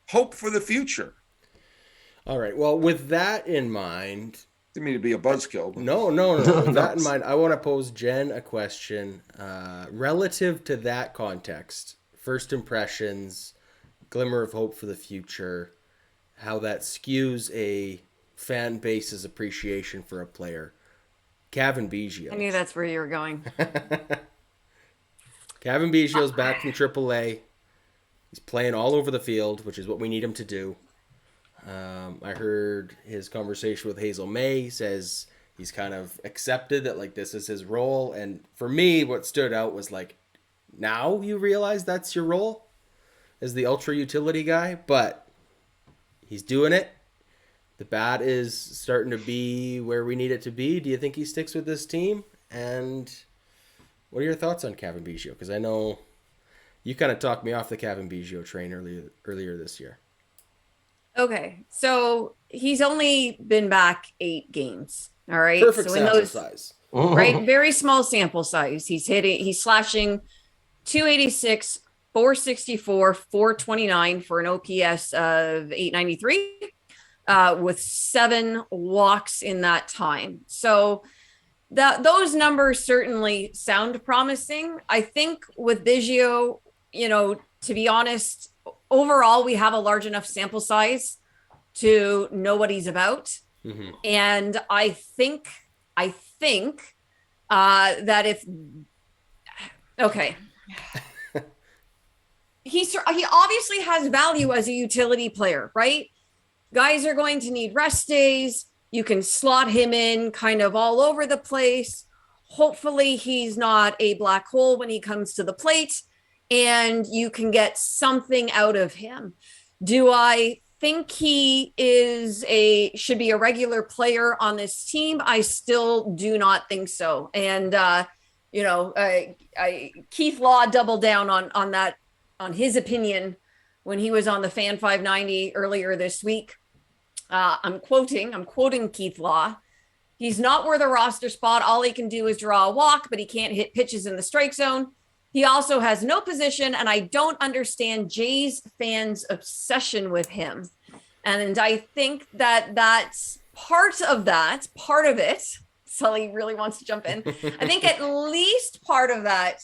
Hope for the future. All right. Well, with that in mind, didn't mean to be a buzzkill. No. With that in mind, I want to pose Jen a question relative to that context. First impressions, glimmer of hope for the future, how that skews a fan base's appreciation for a player. Cavan Biggio. I knew that's where you were going. Cavan Biggio's back from AAA. He's playing all over the field, which is what we need him to do. I heard his conversation with Hazel May. He says he's kind of accepted that like this is his role. And for me, what stood out was like, now you realize that's your role. as the ultra utility guy, but he's doing it. The bat is starting to be where we need it to be. Do you think he sticks with this team? And what are your thoughts on Kevin Biggio? Because I know you kind of talked me off the Kevin Biggio train earlier this year. Okay, so he's only been back 8 games. All right, Perfect so sample size. Right, very small sample size. He's slashing 286, 464, 429 for an OPS of 893. With 7 walks in that time. So those numbers certainly sound promising. I think with Biggio, to be honest, overall, we have a large enough sample size to know what he's about. Mm-hmm. And I think that he obviously has value as a utility player, right? Guys are going to need rest days. You can slot him in kind of all over the place. Hopefully he's not a black hole when he comes to the plate, and you can get something out of him. Do I think he should be a regular player on this team? I still do not think so. And, Keith Law doubled down on that, on his opinion when he was on the Fan 590 earlier this week. I'm quoting Keith Law. He's not worth a roster spot. All he can do is draw a walk, but he can't hit pitches in the strike zone. He also has no position, and I don't understand Jays fans' obsession with him. And I think that's part of it. Sully really wants to jump in. I think at least part of that,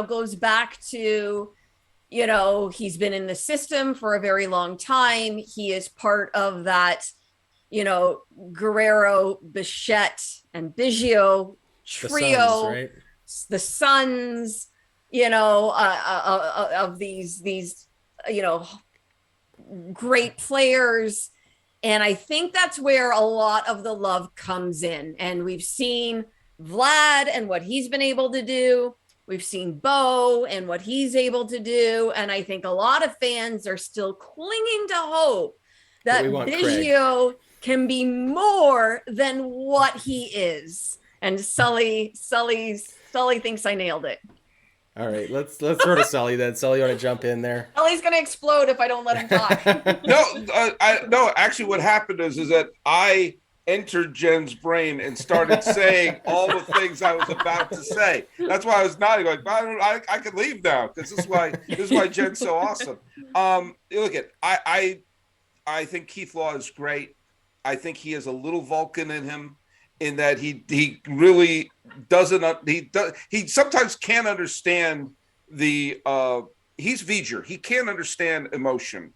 goes back to, he's been in the system for a very long time. He is part of that, Guerrero, Bichette, and Biggio trio, the sons, of these, great players. And I think that's where a lot of the love comes in. And we've seen Vlad and what he's been able to do. We've seen Bo and what he's able to do. And I think a lot of fans are still clinging to hope that Biggio can be more than what he is. And Sully thinks I nailed it. All right, let's throw to Sully then. Sully, you want to jump in there? Sully's going to explode if I don't let him talk. No, actually what happened is that I entered Jen's brain and started saying all the things I was about to say. That's why I was nodding, like, I could leave now because this is why Jen's so awesome. Look at I think Keith Law is great. I think he has a little Vulcan in him, in that he really doesn't he sometimes can't understand the he's V'ger. He can't understand emotion.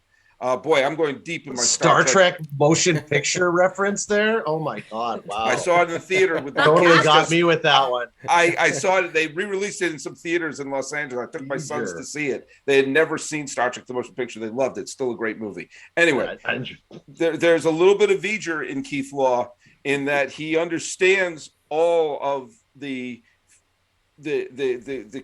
Boy, I'm going deep in my Star Trek motion picture reference there. Oh my God! Wow! I saw it in the theater with totally got me with that one. I saw it. They re-released it in some theaters in Los Angeles. I took my sons to see it. They had never seen Star Trek the motion picture. They loved it. Still a great movie. Anyway, there's a little bit of V'ger in Keith Law, in that he understands all of the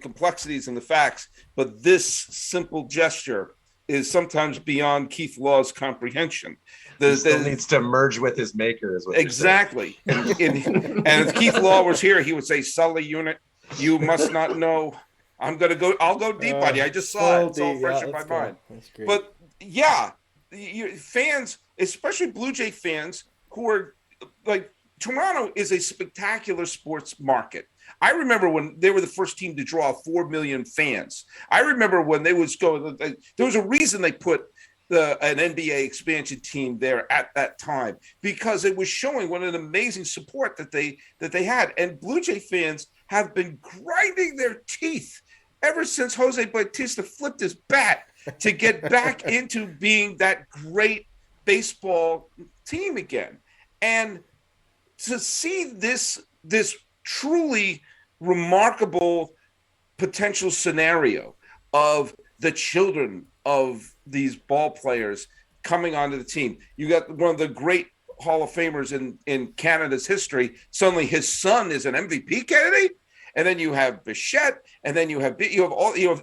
complexities and the facts, but this simple gesture is sometimes beyond Keith Law's comprehension. He still needs to merge with his maker, is what exactly. And if Keith Law was here, he would say, "Sully unit, you must not know. I'll go deep on you. I just saw it. It's all fresh in my mind." But yeah, fans, especially Blue Jay fans, who are like, Toronto is a spectacular sports market. I remember when they were the first team to draw 4 million fans. I remember when they was going, there was a reason they put an NBA expansion team there at that time, because it was showing what an amazing support that they had. And Blue Jay fans have been grinding their teeth ever since Jose Bautista flipped his bat to get back into being that great baseball team again. And to see this truly remarkable potential scenario of the children of these ball players coming onto the team. You got one of the great Hall of Famers in Canada's history. Suddenly his son is an MVP candidate. and then you have Bichette, and then you have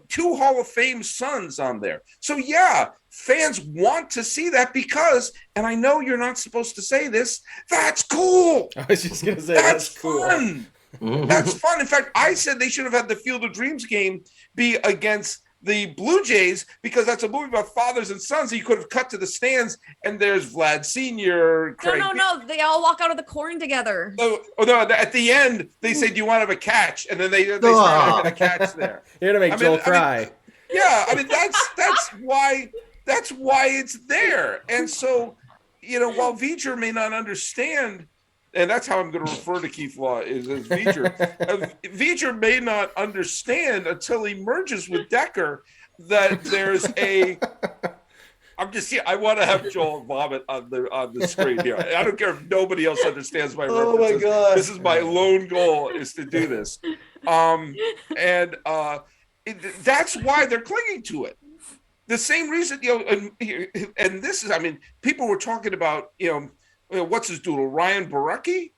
two Hall of Fame sons on there. So yeah, fans want to see that because, and I know you're not supposed to say this, that's cool. I was just gonna say That's cool. fun. That's fun. In fact, I said they should have had the Field of Dreams game be against the Blue Jays because that's a movie about fathers and sons. So you could have cut to the stands and there's Vlad Sr. No. They all walk out of the corn together. Oh no! At the end, they say, "Do you want to have a catch?" And then they start having a catch there. You're gonna make Joel cry. That's why it's there. And so, while V'ger may not understand, and that's how I'm going to refer to Keith Law is as V'ger. V'ger may not understand until he merges with Decker that there's a. I want to have Joel vomit on the screen here. I don't care if nobody else understands my references. Oh my God. This is my lone goal is to do this. That's why they're clinging to it. The same reason, and this is, people were talking about, what's his doodle, Ryan Barucki?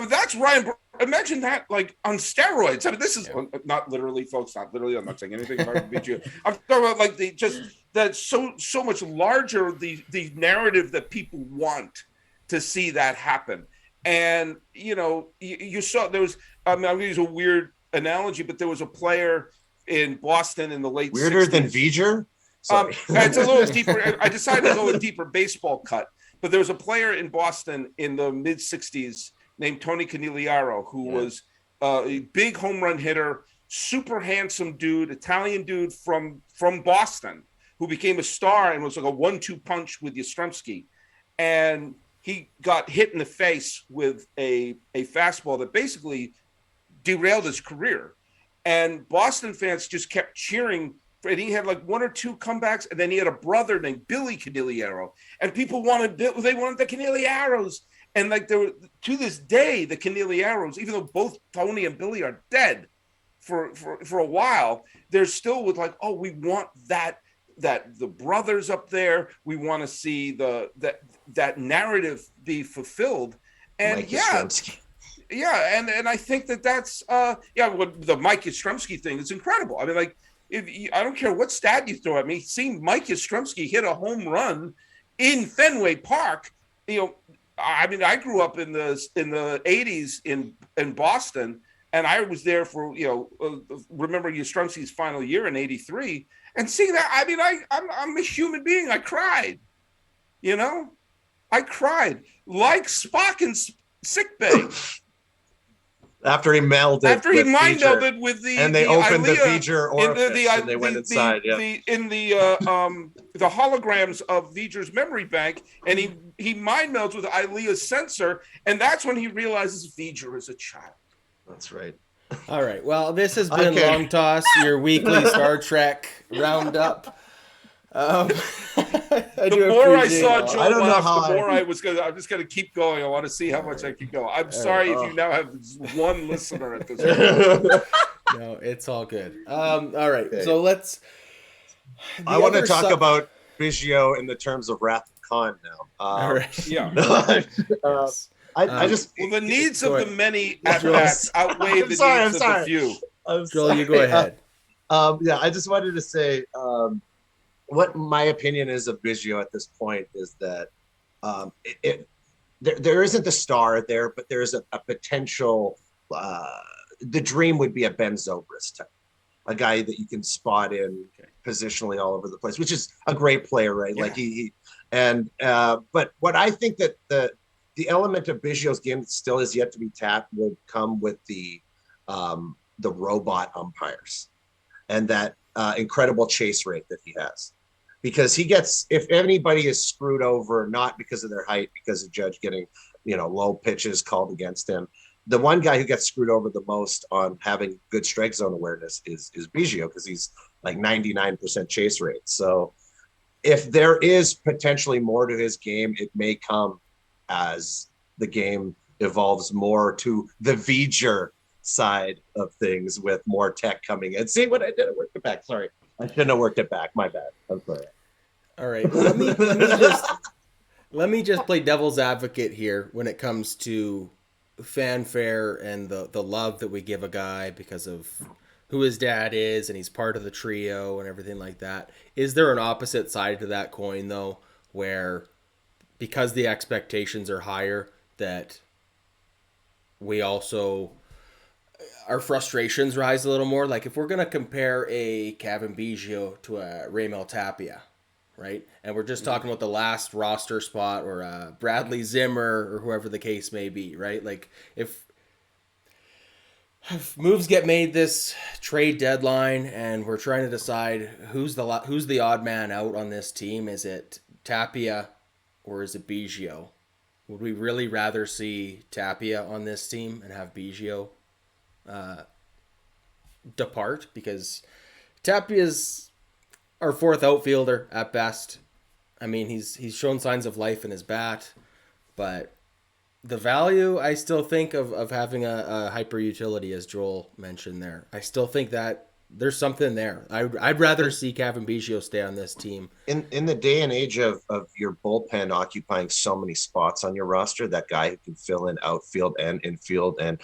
That's Ryan. Imagine that, like, on steroids. This is not literally, folks. Not literally. I'm not saying anything about you. I'm talking about like that's so much larger the narrative that people want to see that happen. And you saw there was. I'm going to use a weird analogy, but there was a player in Boston in the late weirder 60s. than V'ger. It's a little deeper. I decided to go with deeper baseball cut, but there was a player in Boston in the mid 60s named Tony Canigliaro, who was a big home run hitter, super handsome dude, Italian dude from Boston, who became a star and was like a 1-2 punch with Yastrzemski. And he got hit in the face with a fastball that basically derailed his career. And Boston fans just kept cheering. And he had like 1 or 2 comebacks, and then he had a brother named Billy Canigliaro, and people wanted the Canigliaros, and like there were, to this day, the Canigliaros, even though both Tony and Billy are dead for a while, they're still with like, oh, we want that the brothers up there, we want to see that narrative be fulfilled, and Mike Yastrzemski. Yeah, and I think that's the Mike Yastrzemski thing is incredible. I don't care what stat you throw at me. Seeing Mike Yastrzemski hit a home run in Fenway Park, I grew up in the 80s in Boston, and I was there for remember Yastrzemski's final year in '83, and seeing that, I'm a human being. I cried, I cried like Spock in sickbay. After he mind melded with the, and they opened the V'ger orifice, and they went inside. The holograms of V'ger's memory bank, and he mind melds with Ilea's sensor, and that's when he realizes V'ger is a child. That's right. All right. Well, this has been Long Toss, your weekly Star Trek roundup. The more I saw Joel laugh, the more I'm just gonna keep going. I want to see how much I can go. I'm sorry if you now have one listener at this point. No, it's all good. All right. Okay. So let's. I want to talk about Biggio in the terms of Wrath of Khan now. All right. Yeah. I just the needs of the many at bats outweigh the needs of the few. Joel, you go ahead. I just wanted to say. What my opinion is of Biggio at this point is that there isn't the star there, but there's a potential. The dream would be a Ben Zobrist type, a guy that you can spot in positionally all over the place, which is a great player, right? Yeah. But what I think that the element of Biggio's game that still is yet to be tapped will come with the robot umpires and that incredible chase rate that he has. Because he gets, if anybody is screwed over, not because of their height, because of Judge getting, low pitches called against him, the one guy who gets screwed over the most on having good strike zone awareness is Biggio, because he's like 99% chase rate. So if there is potentially more to his game, it may come as the game evolves more to the V'ger side of things with more tech coming in. See what I did? I worked it back. Sorry. I shouldn't have worked it back. My bad. I'm sorry. All right. Well, let me just play devil's advocate here when it comes to fanfare and the love that we give a guy because of who his dad is and he's part of the trio and everything like that. Is there an opposite side to that coin though, where because the expectations are higher that we also our frustrations rise a little more? Like if we're gonna compare a Kevin Biggio to a Raimel Tapia, right? And we're just talking about the last roster spot or Bradley Zimmer or whoever the case may be, right? Like if moves get made this trade deadline and we're trying to decide who's the odd man out on this team, is it Tapia or is it Biggio? Would we really rather see Tapia on this team and have Biggio depart? Because Tapia's our fourth outfielder at best. I mean, he's shown signs of life in his bat, but the value, I still think of having a hyper utility, as Joel mentioned there. I still think that there's something there. I'd rather see Kevin Biggio stay on this team. In the day and age of your bullpen occupying so many spots on your roster, that guy who can fill in outfield and infield and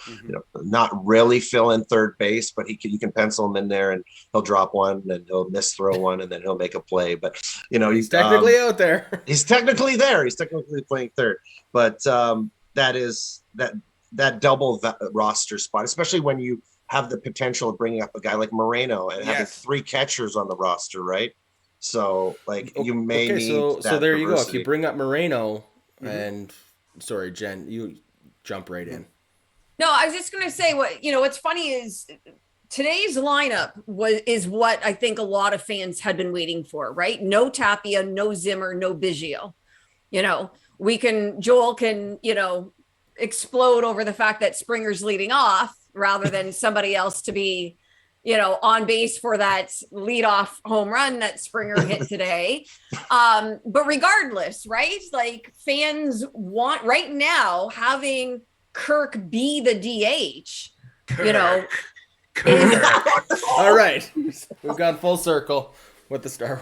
not really fill in third base, but you can pencil him in there and he'll drop one and he'll miss throw one and then he'll make a play. But he's technically out there. He's technically there. He's technically playing third. But that double roster spot, especially when you have the potential of bringing up a guy like Moreno and having three catchers on the roster, right? So, you may need that. So there you go. If you bring up Moreno, and sorry, Jen, you jump right in. No, I was just going to say what's funny is today's lineup is what I think a lot of fans had been waiting for, right? No Tapia, no Zimmer, no Biggio. Joel can, explode over the fact that Springer's leading off rather than somebody else to be, on base for that leadoff home run that Springer hit today. But regardless, right? Like fans want right now having Kirk be the DH, All right. We've gone full circle with the Star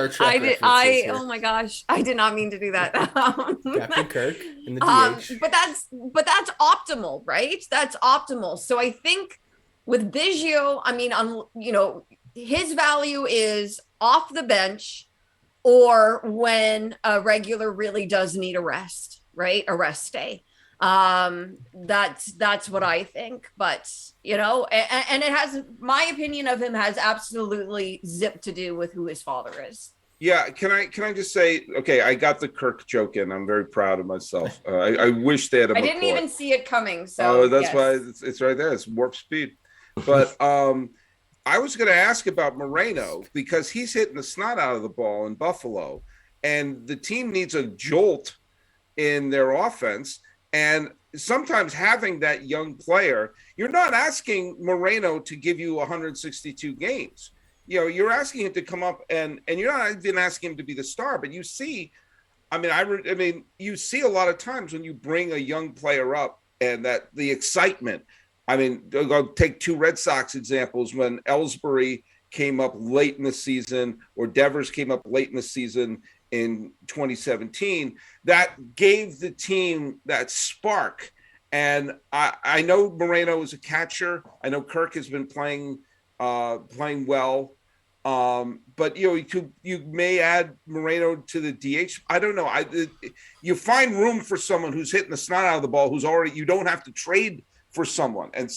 Trek. Oh my gosh, I did not mean to do that. Captain Kirk in the DH. But that's optimal, right? That's optimal. So I think with Biggio, I mean, his value is off the bench or when a regular really does need a rest, right? A rest day. That's what I think, but and it has, my opinion of him has absolutely zip to do with who his father is. Yeah. Can I just say, okay, I got the Kirk joke in. I'm very proud of myself. I wish they had I didn't even see it coming. So that's why it's right there. It's warp speed. But, I was going to ask about Moreno because he's hitting the snot out of the ball in Buffalo and the team needs a jolt in their offense. And sometimes having that young player, you're not asking Moreno to give you 162 games. You're asking him to come up and you're not even asking him to be the star, but you see, you see a lot of times when you bring a young player up and that the excitement, I'll take two Red Sox examples when Ellsbury came up late in the season or Devers came up late in the season in 2017, that gave the team that spark. And I know Moreno is a catcher. I know Kirk has been playing well. But you may add Moreno to the DH. I don't know. You find room for someone who's hitting the snot out of the ball, who's already, you don't have to trade for someone. And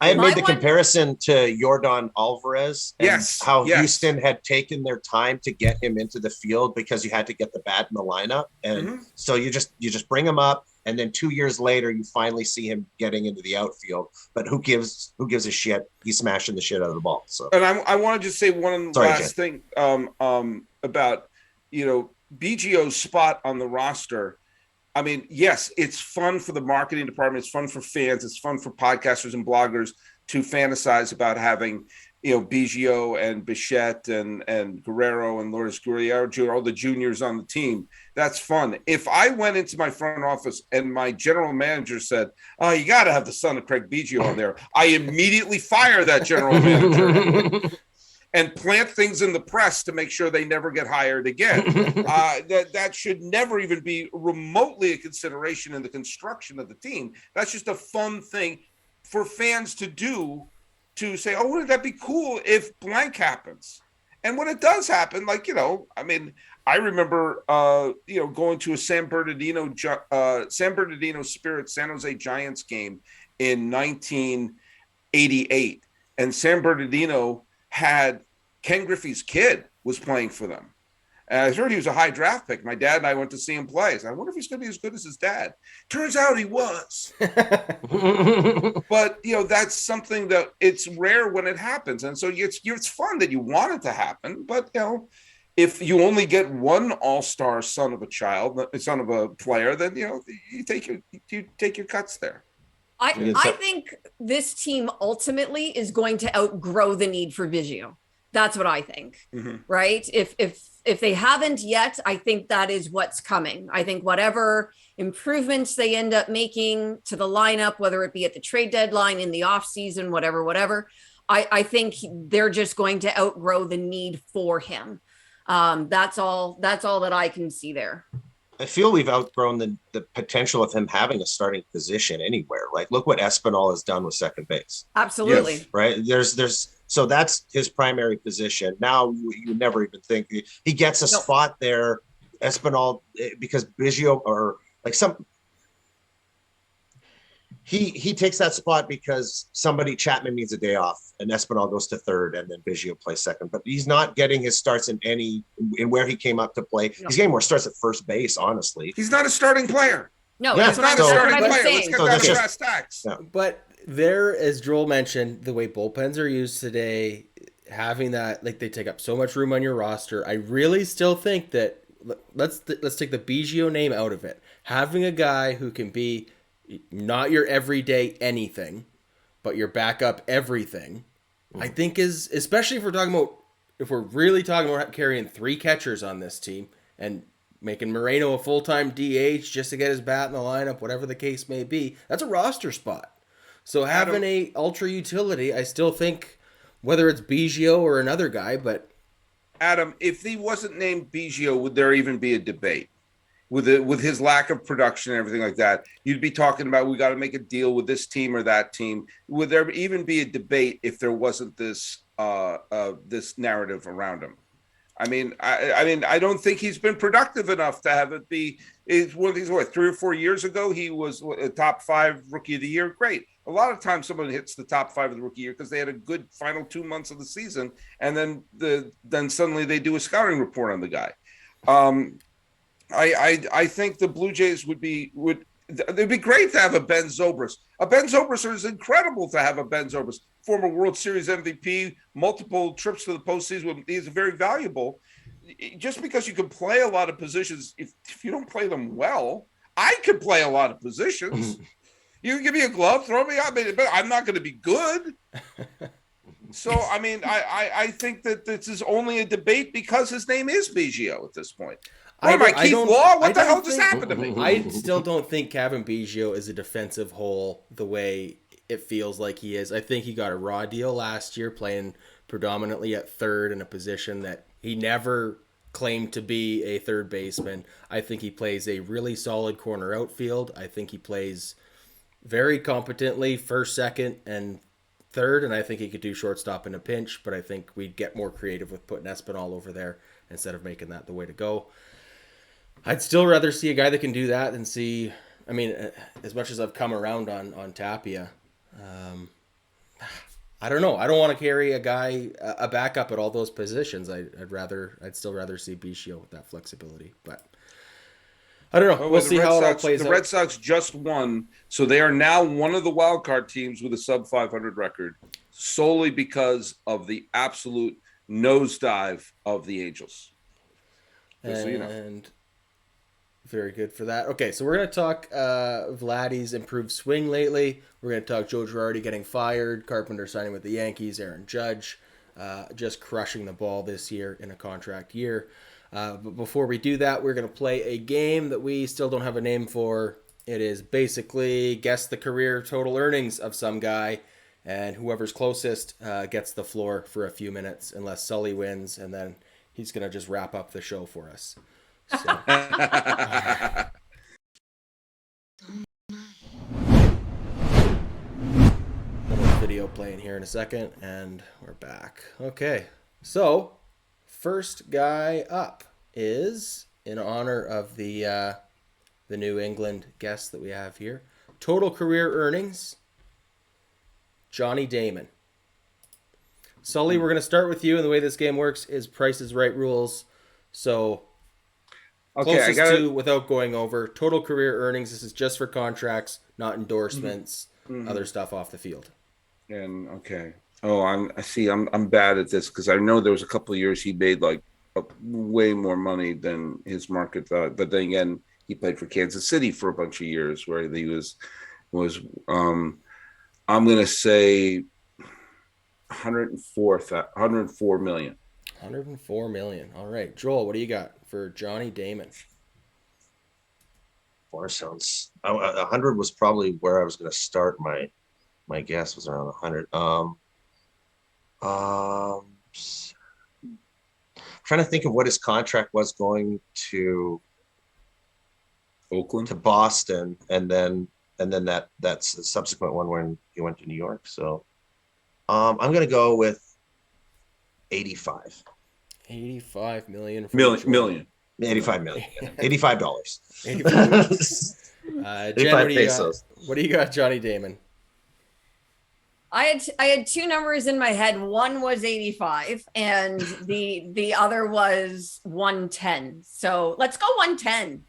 I had made the comparison to Yordan Alvarez and how Houston had taken their time to get him into the field because you had to get the bat in the lineup. And so you just bring him up and then 2 years later you finally see him getting into the outfield. But who gives a shit? He's smashing the shit out of the ball. So and I want to just say one last thing about Biggio's spot on the roster. Yes, it's fun for the marketing department. It's fun for fans. It's fun for podcasters and bloggers to fantasize about having, Biggio and Bichette and Guerrero and Lourdes Gurriel, all the juniors on the team. That's fun. If I went into my front office and my general manager said, "Oh, you got to have the son of Craig Biggio on there," I immediately fire that general manager. and plant things in the press to make sure they never get hired again. That should never even be remotely a consideration in the construction of the team. That's just a fun thing for fans to do, to say, oh, wouldn't that be cool if blank happens? And when it does happen, like, I remember, going to a San Bernardino Spirit San Jose Giants game in 1988, and San Bernardino had Ken Griffey's kid was playing for them. And I heard he was a high draft pick. My dad and I went to see him play. So I wonder if he's going to be as good as his dad. Turns out he was. But, that's something that it's rare when it happens. And so it's fun that you want it to happen. But, if you only get one all-star son of a player, then, you take your cuts there. I think this team ultimately is going to outgrow the need for Biggio. That's what I think, right? If they haven't yet, I think that is what's coming. I think whatever improvements they end up making to the lineup, whether it be at the trade deadline, in the offseason, whatever, I think they're just going to outgrow the need for him. That's all that I can see there. I feel we've outgrown the potential of him having a starting position anywhere. Like, look what Espinal has done with second base. Absolutely. Yes. Right. So that's his primary position. Now you never even think he gets a spot there, Espinal, because Biggio he takes that spot because Chapman needs a day off and Espinal goes to third and then Biggio plays second. But he's not getting his starts in where he came up to play. No. He's getting more starts at first base, honestly. He's not a starting player. No, he's not a starting player. Let's get that brass tacks. Yeah. But there, as Joel mentioned, the way bullpens are used today, having that, like, they take up so much room on your roster. I really still think that let's take the Biggio name out of it. Having a guy who can be not your everyday anything, but your backup everything, I think is, especially if we're really talking about carrying 3 catchers on this team and making Moreno a full-time DH just to get his bat in the lineup, whatever the case may be, that's a roster spot. So having a ultra utility, I still think, whether it's Biggio or another guy, but Adam, if he wasn't named Biggio, would there even be a debate? With his lack of production and everything like that, you'd be talking about, we got to make a deal with this team or that team. Would there even be a debate if there wasn't this this narrative around him? I mean, I don't think he's been productive enough to have it be. It's one of these. 3 or 4 years ago, he was a top 5 rookie of the year. Great. A lot of times, someone hits the top 5 of the rookie year because they had a good final 2 months of the season, and then suddenly they do a scouting report on the guy. I think the Blue Jays it'd be great to have a Ben Zobrist. A Ben Zobrist is incredible to have a Ben Zobrist, former World Series MVP, multiple trips to the postseason. He's very valuable. Just because you can play a lot of positions, if you don't play them well, I could play a lot of positions. You can give me a glove, throw me out, but I'm not going to be good. So, I think that this is only a debate because his name is Biggio at this point. Keith Law? What the hell just happened to me? I still don't think Kevin Biggio is a defensive hole the way it feels like he is. I think he got a raw deal last year playing predominantly at third in a position that he never claimed to be a third baseman. I think he plays a really solid corner outfield. I think he plays very competently first, second, and third, and I think he could do shortstop in a pinch, but I think we'd get more creative with putting Espinal over there instead of making that the way to go. I'd still rather see a guy that can do that than see, as much as I've come around on Tapia, I don't know. I don't want to carry a backup at all those positions. I'd still rather see Biggio with that flexibility, but I don't know. We'll see how it all plays out. The Red Sox just won, so they are now one of the wild card teams with a sub 500 record, solely because of the absolute nosedive of the Angels. So you know. Very good for that. Okay, so we're going to talk Vladdy's improved swing lately. We're going to talk Joe Girardi getting fired, Carpenter signing with the Yankees, Aaron Judge just crushing the ball this year in a contract year. But before we do that, we're going to play a game that we still don't have a name for. It is basically guess the career total earnings of some guy. and whoever's closest gets the floor for a few minutes, unless Sully wins, and then he's gonna just wrap up the show for us. So. Video playing here in a second, and we're back. Okay, so first guy up is, in honor of the New England guest that we have here, total career earnings, Johnny Damon. Sully, we're going to start with you, and the way this game works is Price is Right rules. So closest to, without going over, total career earnings. This is just for contracts, not endorsements, other stuff off the field. And okay. Oh, I'm bad at this because I know there was a couple of years he made like way more money than his market thought. But then again, he played for Kansas City for a bunch of years where he was I'm gonna say 104 million. 104 million. All right, Joel, what do you got for Johnny Damon? 4 sounds. 100 was probably where I was going to start. My guess was around 100. Trying to think of what his contract was going to Oakland, to Boston, and then that's a subsequent one when he went to New York. So I'm going to go with 85. 85 million. Million. 85 million. $85. 85 Jen, pesos. What do you got, Johnny Damon? I had two numbers in my head. One was 85 and the other was 110. So let's go 110.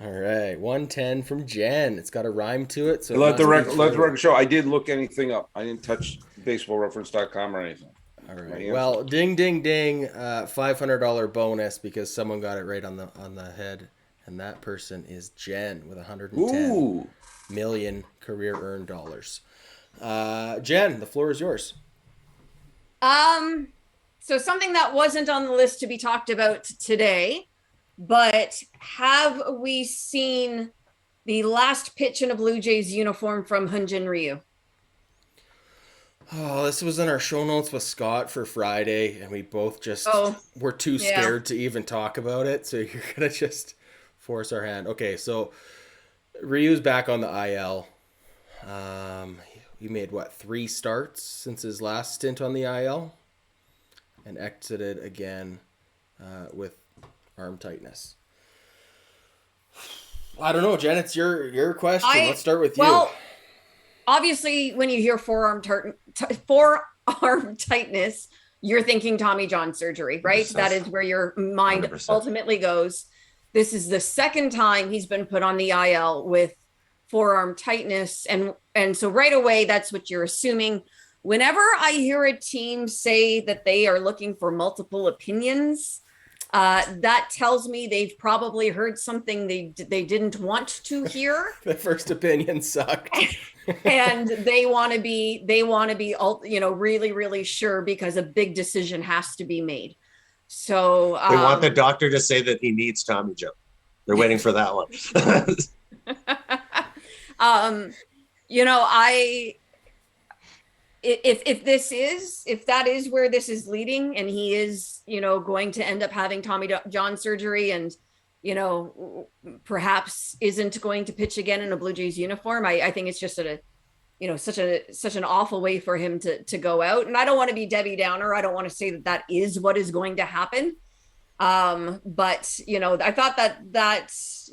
All right, 110 from Jen. It's got a rhyme to it. So let the record show. I did look anything up. I didn't touch baseballreference.com or anything. All right. Well, ding, ding, ding. $500 bonus because someone got it right on the head, and that person is Jen with 110 million career earned dollars. Jen, the floor is yours. So something that wasn't on the list to be talked about today, but have we seen the last pitch in a Blue Jays uniform from Hyun-Jin Ryu? Oh, this was in our show notes with Scott for Friday, and we both just were too scared to even talk about it. So you're going to just force our hand. Okay, so Ryu's back on the IL. He made, 3 starts since his last stint on the IL? And exited again with arm tightness. I don't know, Jen, it's your question. Let's start with you. Obviously, when you hear forearm tightness, you're thinking Tommy John surgery, right? That is where your mind 100%. Ultimately goes. This is the second time he's been put on the IL with forearm tightness. And so right away, that's what you're assuming. Whenever I hear a team say that they are looking for multiple opinions, that tells me they've probably heard something they didn't want to hear. The first opinion sucked. And they want to be, really, really sure because a big decision has to be made. So they want the doctor to say that he needs Tommy John. They're waiting for that one. If that is where this is leading and he is, going to end up having Tommy John surgery and, perhaps isn't going to pitch again in a Blue Jays uniform, I think it's just such an awful way for him to go out. And I don't want to be Debbie Downer. I don't want to say that is what is going to happen. But, I thought that's,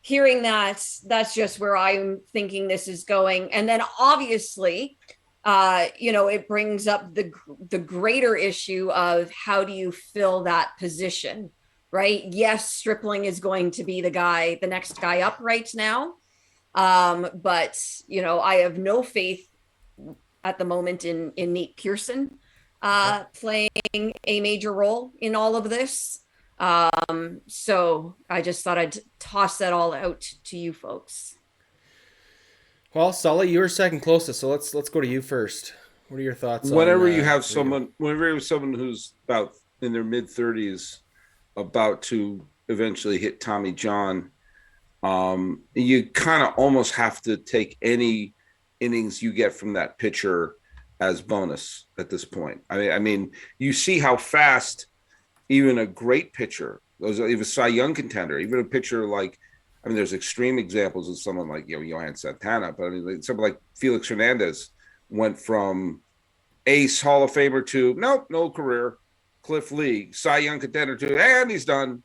hearing that's just where I'm thinking this is going. And then obviously, it brings up the greater issue of how do you fill that position, right? Yes, Stripling is going to be the next guy up right now. But, I have no faith at the moment in Nate Pearson playing a major role in all of this. So I just thought I'd toss that all out to you folks. Well, Sully, you were second closest, so let's go to you first. What are your thoughts? Whenever you have someone who's about in their mid-30s about to eventually hit Tommy John, you kind of almost have to take any innings you get from that pitcher as bonus at this point. I mean, you see how fast even a great pitcher, even a Cy Young contender, even a pitcher like, I mean, there's extreme examples of someone like, Johan Santana, but I mean, like, someone like Felix Hernandez went from ace Hall of Famer to no career. Cliff Lee, Cy Young contender to, and he's done.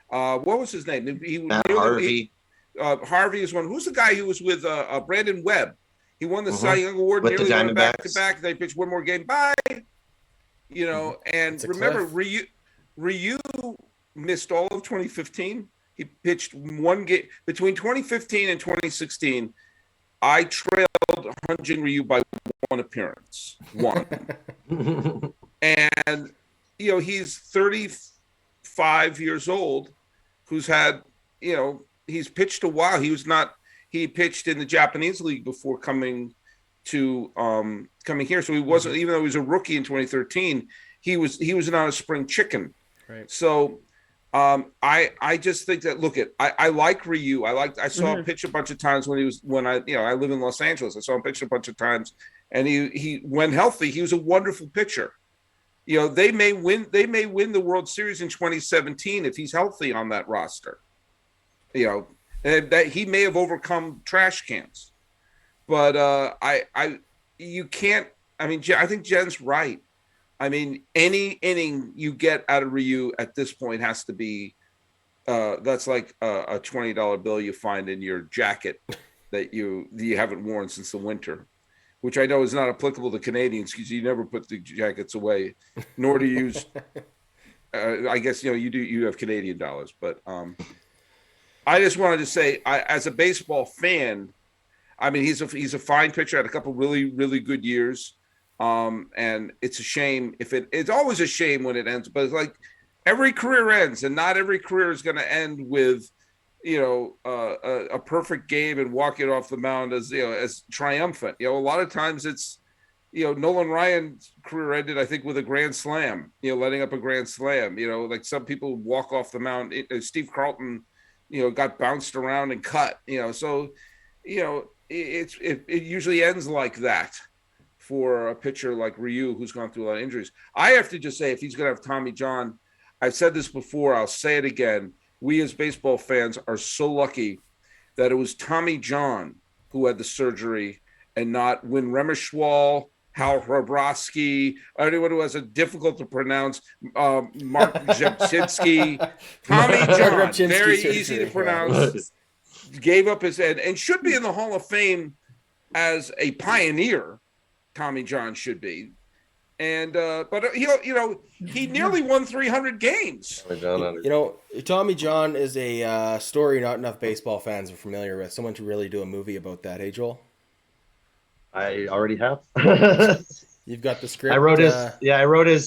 What was his name? Harvey. Harvey is one. Who's the guy who was with Brandon Webb? He won the Cy Young Award, With nearly the won back to Diamondbacks. back. They pitched one more game. Bye. And remember, Ryu missed all of 2015. He pitched one game between 2015 and 2016. I trailed Hyun-Jin Ryu by one appearance. One. And, he's 35 years old, who's had, he's pitched a while. He pitched in the Japanese league before coming here. So he wasn't, even though he was a rookie in 2013, he was not a spring chicken. Right. So I just think that, I like Ryu. I saw him pitch a bunch of times when I live in Los Angeles. I saw him pitch a bunch of times, and he when healthy, he was a wonderful pitcher. They may win the World Series in 2017 if he's healthy on that roster. And that he may have overcome trash cans, but you can't. I mean, I think Jen's right. I mean, any inning you get out of Ryu at this point has to be that's like a $20 bill you find in your jacket that you haven't worn since the winter, which I know is not applicable to Canadians because you never put the jackets away, nor do you use. I guess you do. You have Canadian dollars, but I just wanted to say, as a baseball fan, I mean, he's a fine pitcher. Had a couple really really good years. And it's a shame it's always a shame when it ends, but it's like every career ends, and not every career is going to end with, a perfect game and walking off the mound as triumphant. A lot of times it's, Nolan Ryan's career ended, I think, with a grand slam, letting up a grand slam, like some people walk off the mound. Steve Carlton, got bounced around and cut, so, it usually ends like that. For a pitcher like Ryu, who's gone through a lot of injuries. I have to just say, if he's going to have Tommy John, I've said this before, I'll say it again. We as baseball fans are so lucky that it was Tommy John who had the surgery and not Win Remishwal, Hal Hrabowski, anyone who has a difficult to pronounce, Mark Jepsinski. Tommy John, very easy to pronounce, gave up his head and should be in the Hall of Fame as a pioneer. Tommy John should be, and but he nearly won 300 games. Tommy John is a story not enough baseball fans are familiar with. Someone to really do a movie about that. Hey, Joel? I already have. You've got the script. I wrote his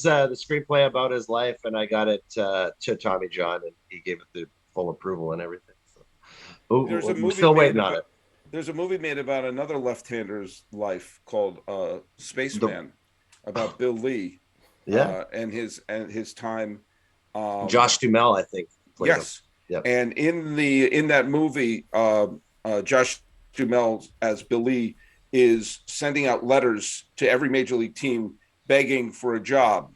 the screenplay about his life, and I got it to Tommy John, and he gave it the full approval and everything. So, I'm still waiting on it. There's a movie made about another left-hander's life called Spaceman, about Bill Lee, and his time. Josh Duhamel, I think. Yes. Yep. And in that movie, Josh Duhamel as Bill Lee is sending out letters to every major league team begging for a job,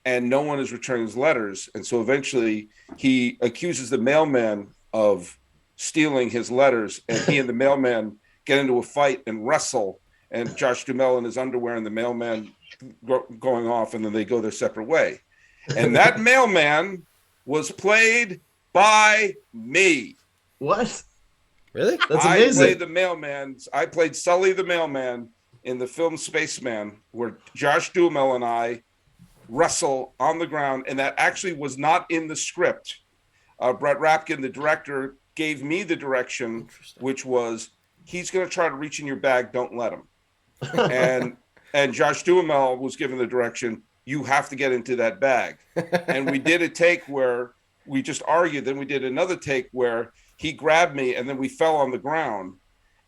and no one is returning his letters. And so eventually, he accuses the mailman of stealing his letters, and he and the mailman get into a fight and wrestle, and Josh Duhamel in his underwear and the mailman going off, and then they go their separate way. And that mailman was played by me. What? Really? That's amazing. I played the mailman. I played Sully the mailman in the film Spaceman, where Josh Duhamel and I wrestle on the ground, and that actually was not in the script. Brett Rapkin, the director, gave me the direction, which was, he's going to try to reach in your bag, don't let him. and Josh Duhamel was given the direction, you have to get into that bag. And we did a take where we just argued. Then we did another take where he grabbed me and then we fell on the ground.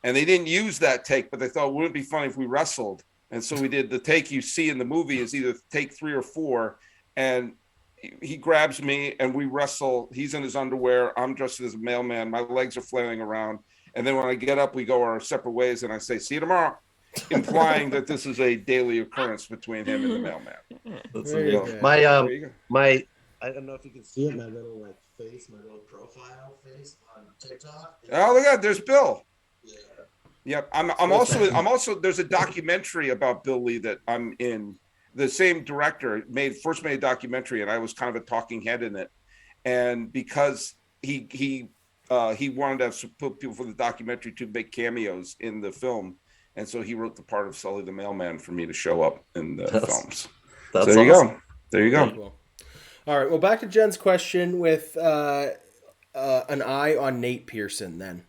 And they didn't use that take, but they thought, wouldn't it be funny if we wrestled? And so we did the take you see in the movie is either take 3 or 4. And he grabs me and we wrestle. He's in his underwear. I'm dressed as a mailman. My legs are flailing around. And then when I get up, we go our separate ways. And I say, see you tomorrow. implying that this is a daily occurrence between him and the mailman. That's There you amazing. go. My There you go. my I don't know if you can see it, my little like face, my little profile face on TikTok. Oh, look at that. There's Bill. Yeah. Yep. I'm also there's a documentary about Bill Lee that I'm in. The same director first made a documentary, and I was kind of a talking head in it. And because he wanted to have put people for the documentary to make cameos in the film, and so he wrote the part of Sully the mailman for me to show up in the films. That's So there you awesome. go. There you go. Cool. All right. Well, back to Jen's question with an eye on Nate Pearson. Then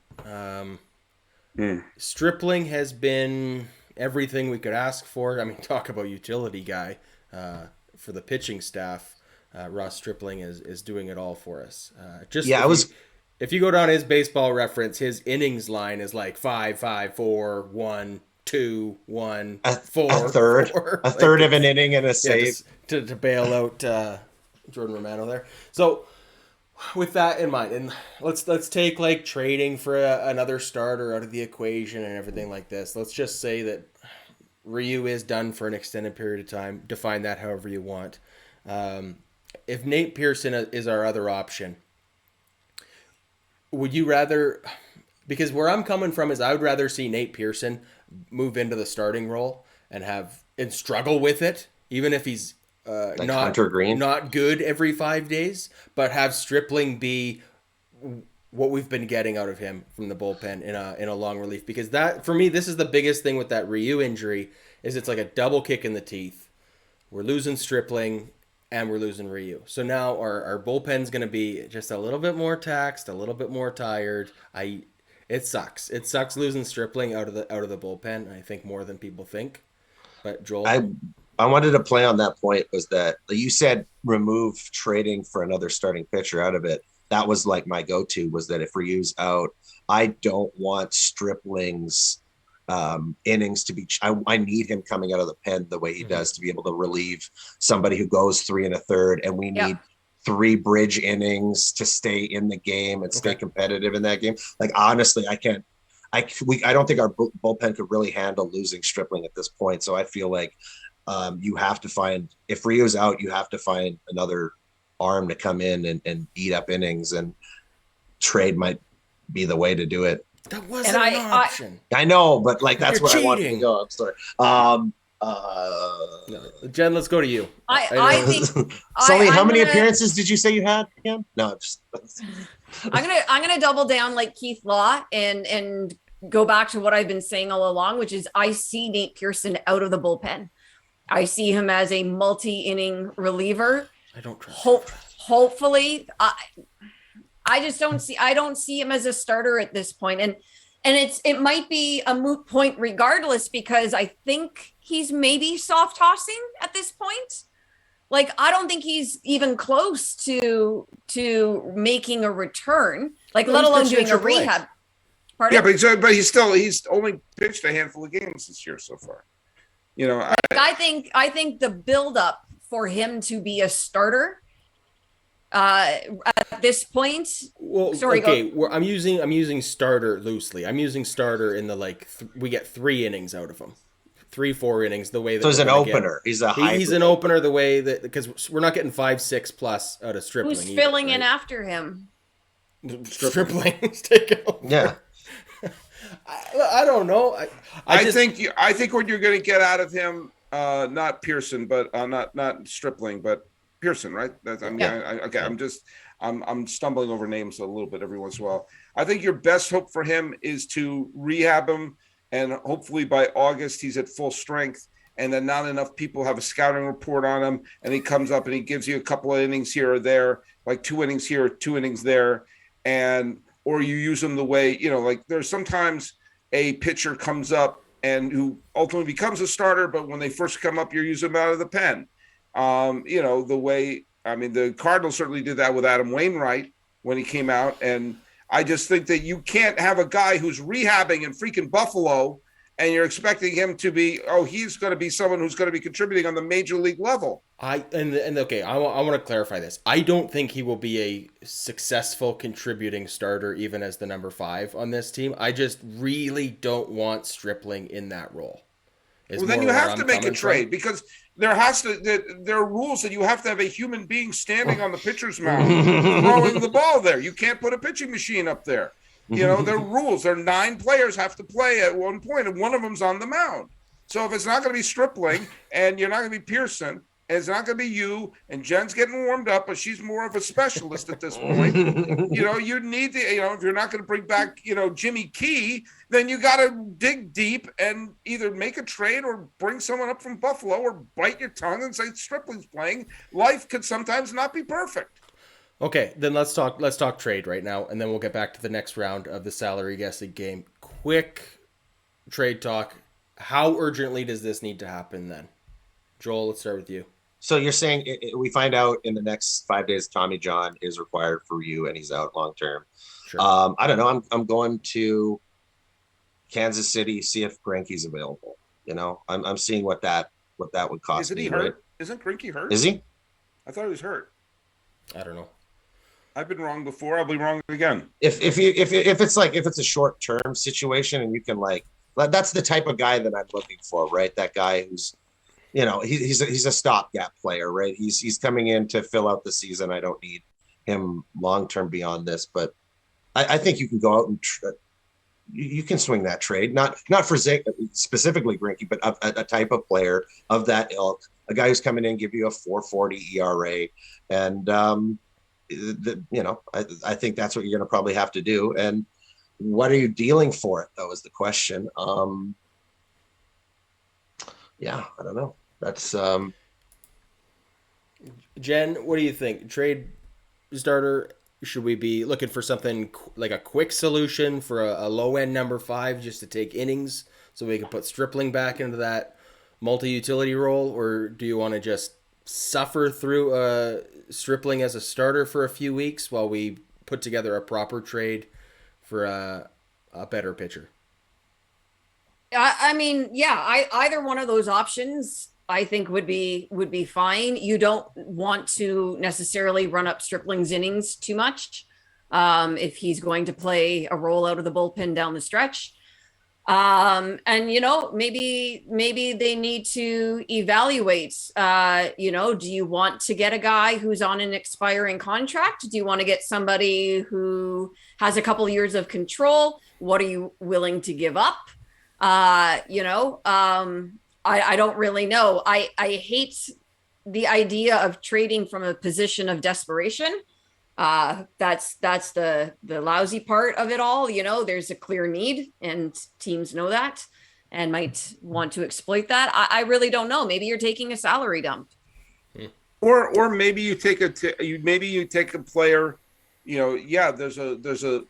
Stripling has been everything we could ask for. I mean, talk about utility guy for the pitching staff. Ross Stripling is doing it all for us. If you go down his baseball reference, his innings line is like 5, 5, 4, 1, 2, 1, 4. A third, 4. a third of an inning and a save to bail out Jordan Romano there. So with that in mind, and let's take like trading for another starter out of the equation and everything like this. Let's just say that Ryu is done for an extended period of time. Define that however you want. If Nate Pearson is our other option, would you rather? Because where I'm coming from is I would rather see Nate Pearson move into the starting role and struggle with it, even if he's like Hunter Green, not good every 5 days, but have Stripling be what we've been getting out of him from the bullpen in a long relief. Because that, for me, this is the biggest thing with that Ryu injury, is it's like a double kick in the teeth. We're losing Stripling and we're losing Ryu. So now our bullpen's going to be just a little bit more taxed, a little bit more tired. It sucks. It sucks losing Stripling out of the bullpen. I think more than people think. But Joel, I wanted to play on that point, was that you said remove trading for another starting pitcher out of it. That was like my go-to, was that if Ryu's out, I don't want Stripling's innings to be. I need him coming out of the pen the way he does to be able to relieve somebody who goes 3 1/3, and we need 3 bridge innings to stay in the game and stay competitive in that game. Like, honestly, I can't. I don't think our bullpen could really handle losing Stripling at this point. So I feel like you have to find, if Rio's out, you have to find another arm to come in and eat up innings, and trade might be the way to do it. That wasn't an option. I know, but like that's You're where cheating. I wanted to go. I'm sorry. Jen, let's go to you. I think Sully, how many appearances did you say you had again? No, I'm gonna double down like Keith Law and go back to what I've been saying all along, which is I see Nate Pearson out of the bullpen. I see him as a multi-inning reliever. I don't trust. Hopefully, I just don't see him as a starter at this point. And it might be a moot point regardless, because I think he's maybe soft tossing at this point. Like, I don't think he's even close to making a return, like let alone doing a rehab. Pardon? Yeah, but he's only pitched a handful of games this year so far. You know, I think the buildup for him to be a starter at this point. Well, sorry, okay, I'm using starter loosely. I'm using starter in the we get 3 innings out of him, 3-4 innings. The way that so he's an opener. He's an opener. The way that, because we're not getting 5-6 plus out of Stripling. Who's filling in after him? Stripling's taking over. Yeah. I don't know. I think what you're going to get out of him, not Pearson, but not Stripling, but Pearson, right? I'm stumbling over names a little bit every once in a while. I think your best hope for him is to rehab him, and hopefully by August he's at full strength, and then not enough people have a scouting report on him, and he comes up and he gives you a couple of innings here or there, like 2 innings here, 2 innings there, or you use them the way, like there's sometimes a pitcher comes up and who ultimately becomes a starter, but when they first come up, you're using them out of the pen. The way, the Cardinals certainly did that with Adam Wainwright when he came out. And I just think that you can't have a guy who's rehabbing in freaking Buffalo and you're expecting him to be, he's going to be someone who's going to be contributing on the major league level. I want to clarify this. I don't think he will be a successful contributing starter even as the number 5 on this team. I just really don't want Stripling in that role. is Well, then more you where have I'm to make a coming trade from. because there are rules that you have to have a human being standing on the pitcher's mound throwing the ball there. You can't put a pitching machine up there. There are rules. There are 9 players have to play at one point, and one of them's on the mound. So if it's not going to be Stripling and you're not going to be Pearson, and it's not going to be you, and Jen's getting warmed up, but she's more of a specialist at this point. You need to, if you're not going to bring back, Jimmy Key, then you got to dig deep and either make a trade or bring someone up from Buffalo or bite your tongue and say Stripling's playing. Life could sometimes not be perfect. Okay, then let's talk trade right now, and then we'll get back to the next round of the salary guessing game. Quick trade talk. How urgently does this need to happen then? Joel, let's start with you. So you're saying we find out in the next 5 days Tommy John is required for you and he's out long term. Sure. I don't know. I'm going to Kansas City, see if Greinke's available. I'm seeing what that would cost. Isn't he me, hurt? right? Isn't Greinke hurt? Is he? I thought he was hurt. I don't know. I've been wrong before. I'll be wrong again. If it's a short term situation and you can that's the type of guy that I'm looking for, right? That guy who's he's a stopgap player, right? He's coming in to fill out the season. I don't need him long term beyond this, but I think you can go out and you can swing that trade, not for specifically Greinke, but a type of player of that ilk, a guy who's coming in, give you a 4.40 ERA, and I think that's what you're going to probably have to do. And what are you dealing for it, though, is the question. Yeah, I don't know. That's Jen, what do you think? Trade starter, should we be looking for something like a quick solution for a low-end number 5 just to take innings so we can put Stripling back into that multi-utility role, or do you want to just suffer through Stripling as a starter for a few weeks while we put together a proper trade for a better pitcher? I mean, yeah, either one of those options I think would be fine. You don't want to necessarily run up Stripling's innings too much if he's going to play a role out of the bullpen down the stretch. And maybe they need to evaluate. Do you want to get a guy who's on an expiring contract? Do you want to get somebody who has a couple years of control? What are you willing to give up? I don't really know. I hate the idea of trading from a position of desperation. That's the lousy part of it all. There's a clear need and teams know that and might want to exploit that. I really don't know. Maybe you're taking a salary dump. Or maybe you take a player, there's a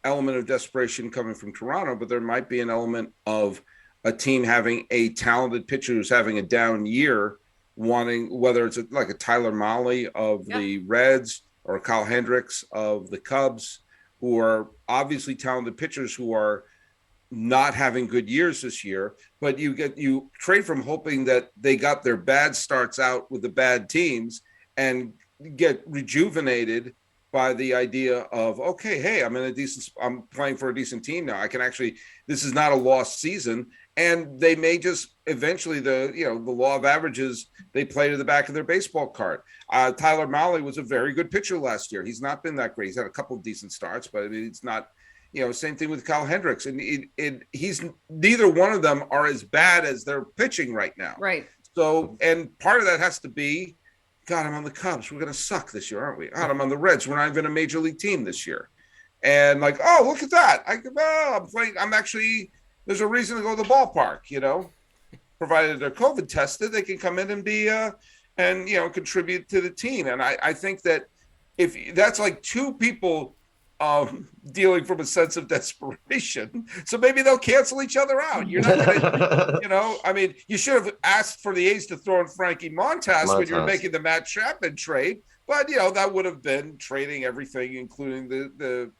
element of desperation coming from Toronto, but there might be an element of a team having a talented pitcher who's having a down year, wanting, whether it's like a Tyler Mahle of the Reds or Kyle Hendricks of the Cubs, who are obviously talented pitchers who are not having good years this year, but you trade from hoping that they got their bad starts out with the bad teams and get rejuvenated by the idea of, okay, hey, I'm playing for a decent team now. I can actually, this is not a lost season. And they may just eventually the law of averages, they play to the back of their baseball card. Tyler Mahle was a very good pitcher last year. He's not been that great. He's had a couple of decent starts, but it's not, same thing with Kyle Hendricks. And he's neither one of them are as bad as they're pitching right now. Right. So, and part of that has to be, God, I'm on the Cubs. We're going to suck this year, aren't we? God, I'm on the Reds. We're not even a major league team this year. And look at that. I'm playing. There's a reason to go to the ballpark, provided they're COVID tested, they can come in and be, contribute to the team. And I think that if that's like two people dealing from a sense of desperation, so maybe they'll cancel each other out. You're not going to, you should have asked for the A's to throw in Frankie Montas when you were making the Matt Chapman trade, but that would have been trading everything, including the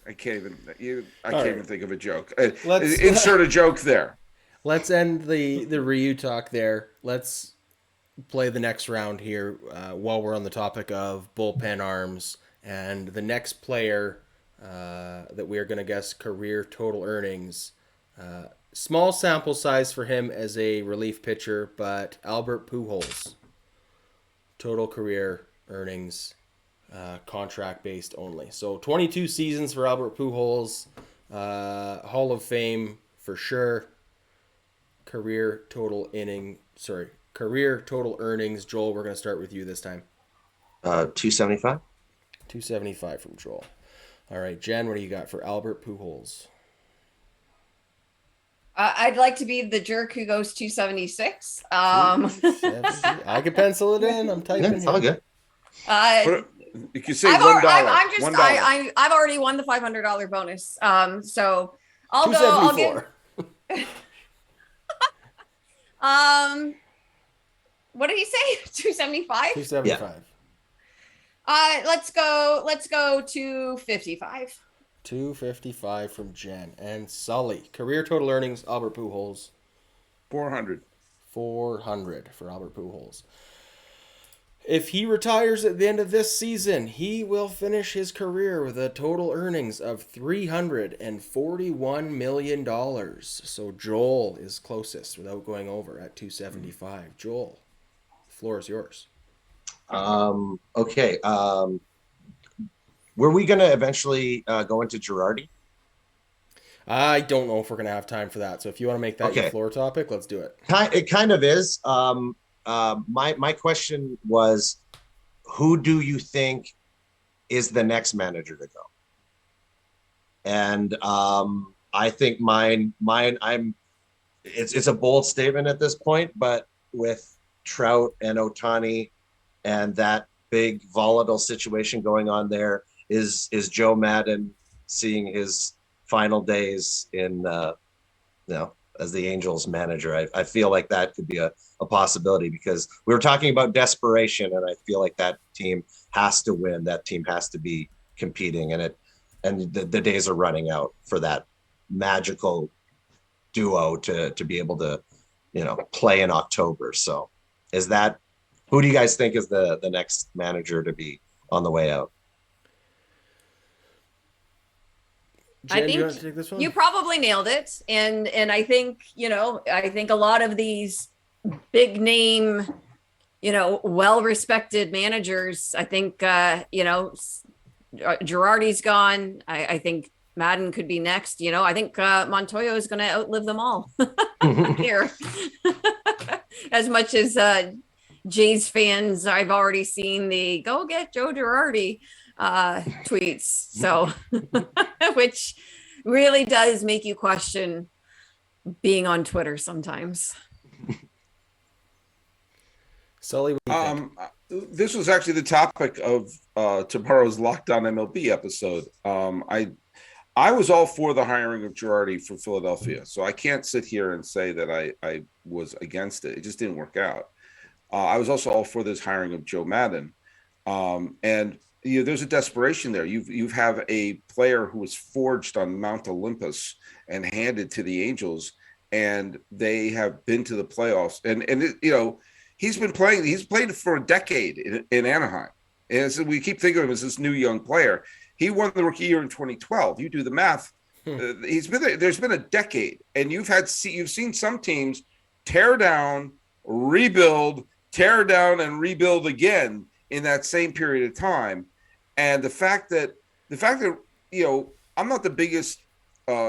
I can't even think of a joke. Let's insert a joke there. Let's end the Ryu talk there. Let's play the next round here while we're on the topic of bullpen arms. And the next player that we are going to guess career total earnings Small sample size for him as a relief pitcher, but Albert Pujols, total career earnings, contract based only. So 22 seasons for Albert Pujols, Hall of Fame for sure. Career total earnings. Joel, we're going to start with you this time. 275. 275 from Joel. All right, Jen, what do you got for Albert Pujols? I'd like to be the jerk who goes 276. 270. I can pencil it in. I'm typing. Yeah, it's all good. You can say I've $1. I'm just $1. I've already won the $500 bonus. So I'll give. What did he say? 275? 275. Let's go to 55. 255 from Jen. And Sully. Career total earnings, Albert Pujols. 400. 400 for Albert Pujols. If he retires at the end of this season, he will finish his career with a total earnings of $341 million. So Joel is closest without going over at 275. Joel, the floor is yours. Okay. Were we going to eventually go into Girardi? I don't know if we're going to have time for that. So if you want to make that your floor topic, let's do it. It kind of is. My question was, who do you think is the next manager to go? And I think mine. It's a bold statement at this point, but with Trout and Ohtani and that big volatile situation going on there, is Joe Madden seeing his final days in as the Angels manager. I feel like that could be a possibility, because we were talking about desperation, and I feel like that team has to win. That team has to be competing, and the days are running out for that magical duo to be able to, play in October. So who do you guys think is the next manager to be on the way out? Jen, I think you want to take this one? you probably nailed it. And I think, I think a lot of these big name, well-respected managers, I think, Girardi's gone. I think Madden could be next. I think Montoya is going to outlive them all here. As much as Jays fans, I've already seen the "Go get Joe Girardi" tweets. So, which really does make you question being on Twitter sometimes. Sully, what do you think? This was actually the topic of tomorrow's Locked On MLB episode. I was all for the hiring of Girardi for Philadelphia, so I can't sit here and say that I was against it. It just didn't work out. I was also all for this hiring of Joe Madden, and there's a desperation there. You have a player who was forged on Mount Olympus and handed to the Angels, and they have been to the playoffs. And he's been playing. He's played for a decade in Anaheim, and so we keep thinking of him as this new young player. He won the rookie year in 2012. You do the math. He's been there. There's been a decade, and you've seen some teams tear down, rebuild, tear down, and rebuild again in that same period of time. And the fact that I'm not the biggest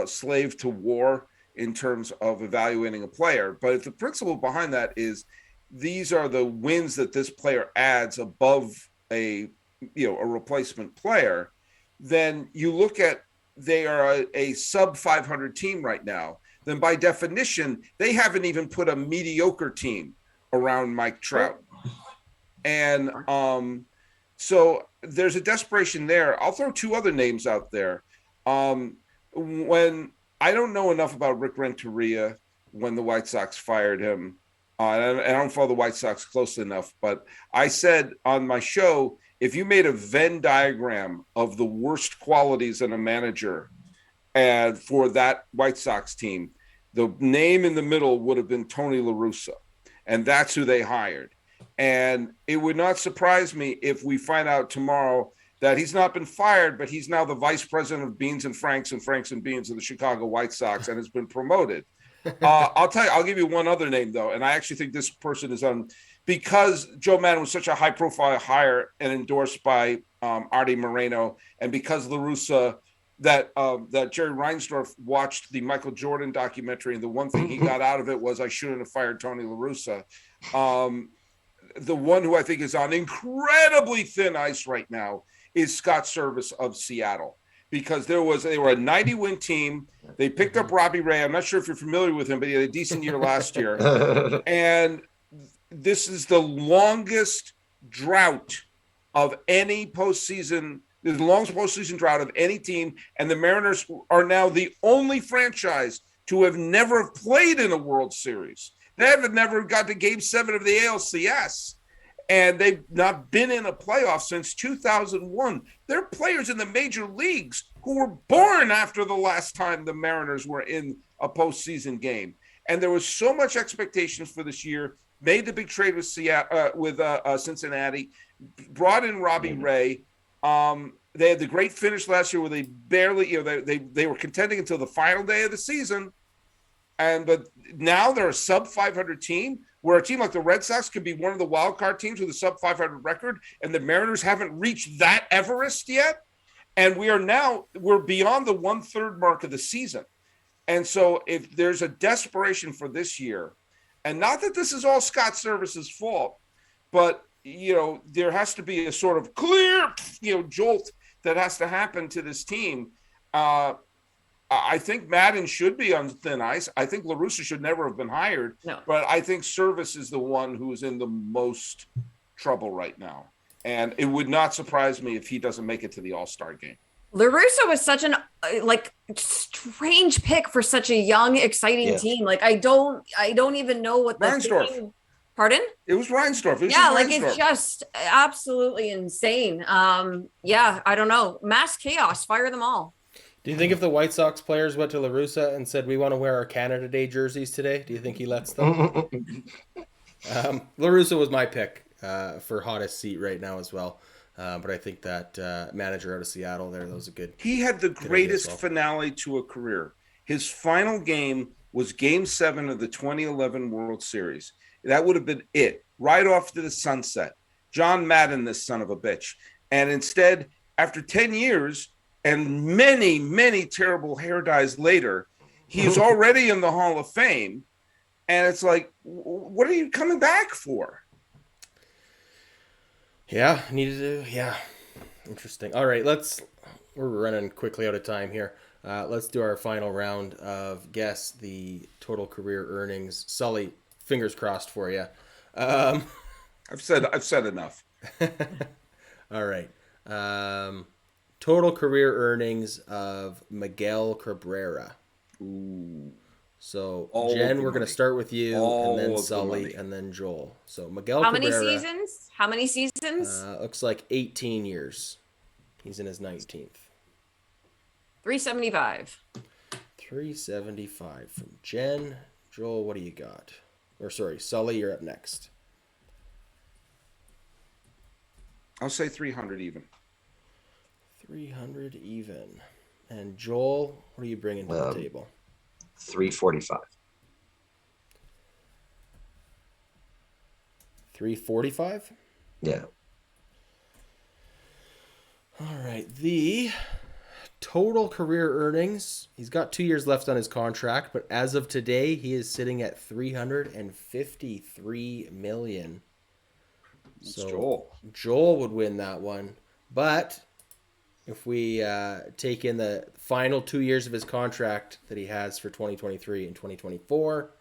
slave to war in terms of evaluating a player, but if the principle behind that is these are the wins that this player adds above a replacement player, then you look at they are a sub 500 team right now. Then by definition, they haven't even put a mediocre team around Mike Trout. And so there's a desperation there. I'll throw two other names out there. When I don't know enough about Rick Renteria when the White Sox fired him, and I don't follow the White Sox closely enough, but I said on my show, if you made a Venn diagram of the worst qualities in a manager and for that White Sox team, the name in the middle would have been Tony La Russa, and that's who they hired. And it would not surprise me if we find out tomorrow that he's not been fired, but he's now the vice president of Beans and Franks and Beans of the Chicago White Sox and has been promoted. I'll tell you, I'll give you one other name, though, and I actually think this person is on because Joe Maddon was such a high-profile hire and endorsed by Artie Moreno, and because La Russa, that Jerry Reinsdorf watched the Michael Jordan documentary, and the one thing he got out of it was, I shouldn't have fired Tony La Russa. The one who I think is on incredibly thin ice right now is Scott Service of Seattle, because they were a 90-win team. They picked up Robbie Ray. I'm not sure if you're familiar with him, but he had a decent year last year. And this is the longest drought of any postseason, the longest postseason drought of any team. And the Mariners are now the only franchise to have never played in a World Series. They have never got to Game 7 of the ALCS. And they've not been in a playoff since 2001. There are players in the major leagues who were born after the last time the Mariners were in a postseason game. And there was so much expectations for this year. Made the big trade with Cincinnati, brought in Robbie Ray. They had the great finish last year where they barely, they were contending until the final day of the season. But now they're a sub 500 team, where a team like the Red Sox could be one of the wild card teams with a sub 500 record, and the Mariners haven't reached that Everest yet. And we're beyond the 1/3 mark of the season. And so if there's a desperation for this year, and not that this is all Scott Service's fault, but, there has to be a sort of clear, jolt that has to happen to this team. I think Maddon should be on thin ice. I think La Russa should never have been hired. No. But I think Service is the one who is in the most trouble right now. And it would not surprise me if he doesn't make it to the All-Star game. La Russa was such an strange pick for such a young, exciting team. I don't even know what the Reinsdorf. Pardon? It was Reinsdorf. It's just absolutely insane. I don't know. Mass chaos. Fire them all. Do you think if the White Sox players went to La Russa and said, we want to wear our Canada Day jerseys today, do you think he lets them? La Russa was my pick for hottest seat right now as well. But I think that manager out of Seattle there, that was a good. He had the greatest finale to a career. His final game was Game 7 of the 2011 World Series. That would have been it, right off to the sunset. John Maddon, this son of a bitch. And instead, after 10 years and many, many terrible hair dyes later, he's already in the Hall of Fame. And it's like, what are you coming back for? Yeah, needed to. Yeah, interesting. All right, we're running quickly out of time here. Let's do our final round of guess the total career earnings. Sully, fingers crossed for you. I've said enough. All right. Total career earnings of Miguel Cabrera. Ooh. So, Jen, we're going to start with you, and then Sully, and then Joel. So, Miguel How Cabrera. How many seasons? Looks like 18 years. He's in his 19th. 375. 375 from Jen. Joel, what do you got? Or, sorry, Sully, you're up next. I'll say 300 even. 300 even. And Joel, what are you bringing to the table? 345. 345? Yeah. All right. The total career earnings, he's got 2 years left on his contract, but as of today, he is sitting at $353 million. So Joel would win that one. But if we take in the final 2 years of his contract that he has for 2023 and 2024,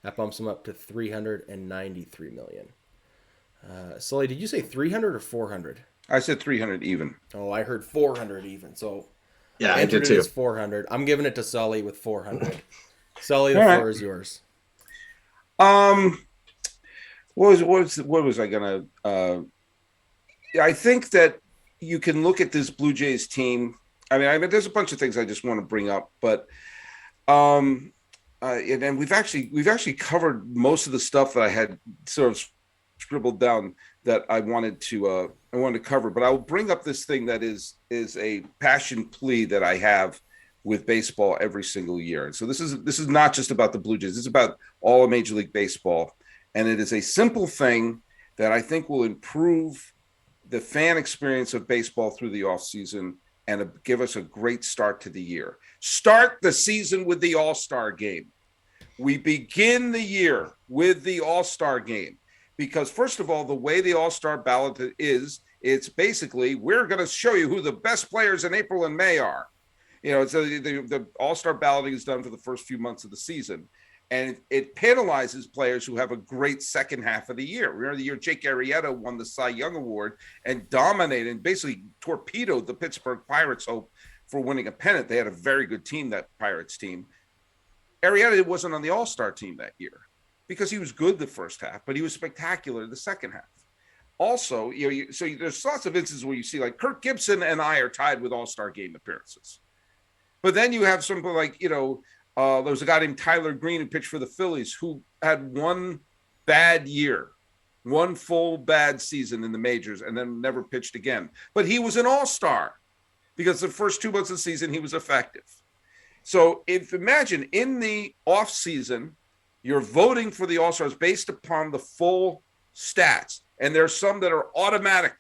that bumps him up to $393 million. Sully, did you say 300 or 400? I said 300 even. Oh, I heard 400 even. So yeah, I did too. 400. I'm giving it to Sully with 400. Sully, the floor is yours. What was I gonna? I think that you can look at this Blue Jays team. I mean, there's a bunch of things I just want to bring up, but and we've actually covered most of the stuff that I had sort of scribbled down that I wanted to cover, but I will bring up this thing that is a passion plea that I have with baseball every single year. And so this is not just about the Blue Jays. It's about all of Major League Baseball. And it is a simple thing that I think will improve the fan experience of baseball through the offseason and give us a great start to the year. Start the season with the All-Star game. We begin the year with the All-Star game because, first of all, the way the All-Star ballot is, it's basically, we're going to show you who the best players in April and May are. So the All-Star balloting is done for the first few months of the season. And it penalizes players who have a great second half of the year. Remember the year Jake Arrieta won the Cy Young Award and dominated and basically torpedoed the Pittsburgh Pirates' hope for winning a pennant. They had a very good team, that Pirates team. Arrieta wasn't on the All-Star team that year because he was good the first half, but he was spectacular the second half. Also, so there's lots of instances where you see like Kirk Gibson and I are tied with All-Star game appearances. But then you have something like, there was a guy named Tyler Green who pitched for the Phillies who had one bad year, one full bad season in the majors, and then never pitched again. But he was an all-star because the first 2 months of the season, he was effective. So imagine in the off season, you're voting for the all-stars based upon the full stats. And there's some that are automatic